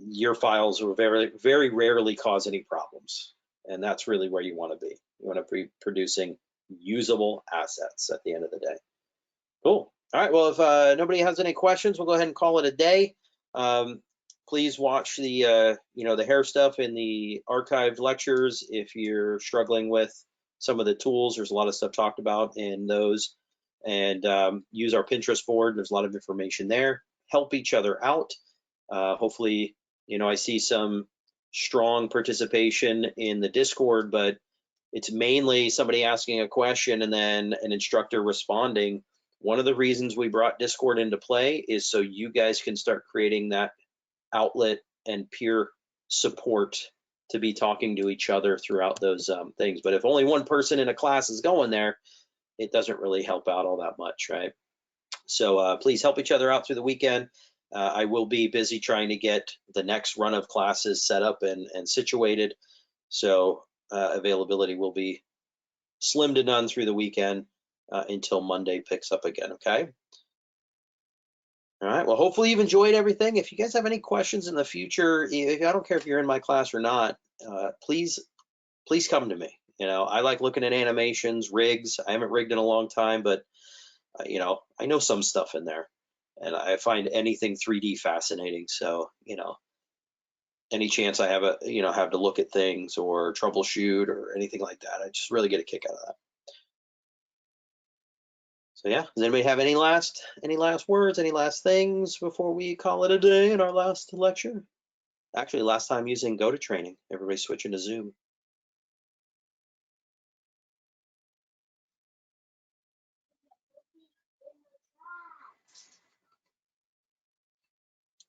your files will very, very rarely cause any problems. And that's really where you want to be. You want to be producing usable assets at the end of the day. Cool. All right. Well, if nobody has any questions, we'll go ahead and call it a day. Please watch the the hair stuff in the archived lectures if you're struggling with some of the tools. There's a lot of stuff talked about in those, and use our Pinterest board. There's a lot of information there. Help each other out. Hopefully, I see some strong participation in the Discord, but it's mainly somebody asking a question and then an instructor responding. One of the reasons we brought Discord into play is so you guys can start creating that outlet and peer support to be talking to each other throughout those things. But if only one person in a class is going there, it doesn't really help out all that much, right? So please help each other out through the weekend. I will be busy trying to get the next run of classes set up and situated. So availability will be slim to none through the weekend until Monday picks up again, okay? All right, well, hopefully you've enjoyed everything. If you guys have any questions in the future, I don't care if you're in my class or not, please come to me. I like looking at animations, rigs. I haven't rigged in a long time, but I know some stuff in there, and I find anything 3D fascinating. So, any chance I have have to look at things or troubleshoot or anything like that, I just really get a kick out of that. So yeah, does anybody have any last words, any last things before we call it a day in our last lecture? Actually, last time using GoToTraining, everybody's switching to Zoom.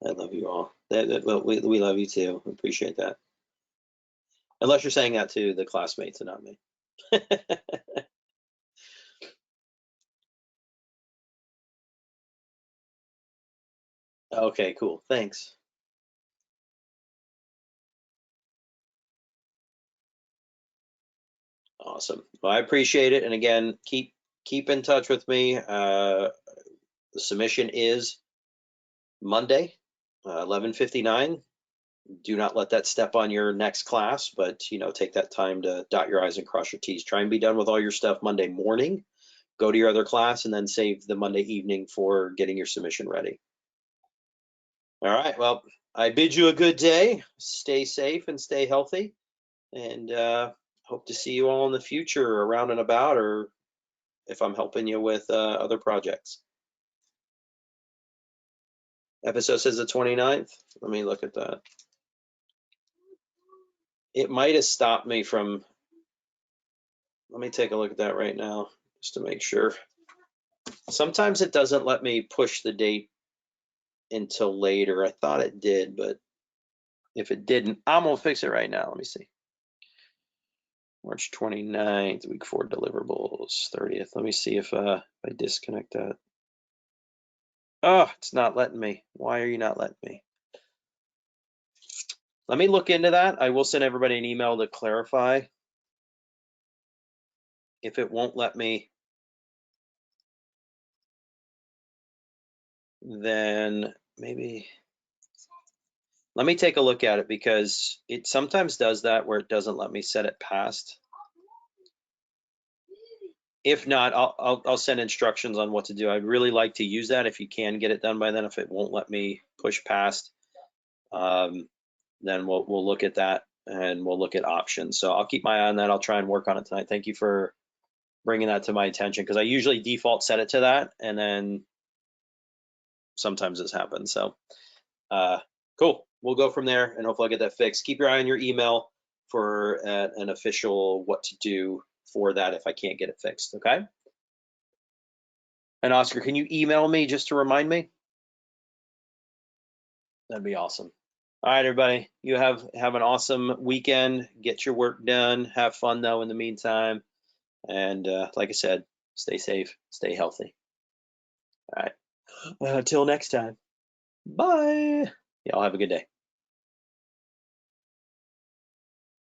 I love you all. We love you too. Appreciate that. Unless you're saying that to the classmates and not me. Okay, cool. Thanks. Awesome. Well, I appreciate it. And again, keep in touch with me. The submission is Monday, 11:59. Do not let that step on your next class, but take that time to dot your I's and cross your T's. Try and be done with all your stuff Monday morning. Go to your other class and then save the Monday evening for getting your submission ready. All right. Well, I bid you a good day. Stay safe and stay healthy. And hope to see you all in the future around and about, or if I'm helping you with other projects. Episode says the 29th. Let me look at that. It might have stopped me from, let me take a look at that right now, just to make sure. Sometimes it doesn't let me push the date until later. I thought it did, but if it didn't, I'm gonna fix it right now. Let me see. March 29th, week 4 deliverables, 30th. Let me see if I disconnect that. Oh, it's not letting me. Why are you not letting me? Let me look into that. I will send everybody an email to clarify. If it won't let me, then maybe, let me take a look at it, because it sometimes does that where it doesn't let me set it past. If not, I'll send instructions on what to do. I'd really like to use that if you can get it done by then. If it won't let me push past, then we'll look at that and we'll look at options. So I'll keep my eye on that. I'll try and work on it tonight. Thank you for bringing that to my attention, because I usually default set it to that, and then sometimes this happens. So cool. We'll go from there, and hopefully I'll get that fixed. Keep your eye on your email for an official what to do for that if I can't get it fixed, okay? And Oscar, can you email me just to remind me? That'd be awesome. All right, everybody, you have an awesome weekend. Get your work done. Have fun though in the meantime. And like I said, stay safe, stay healthy. All right, until next time, bye. Y'all have a good day.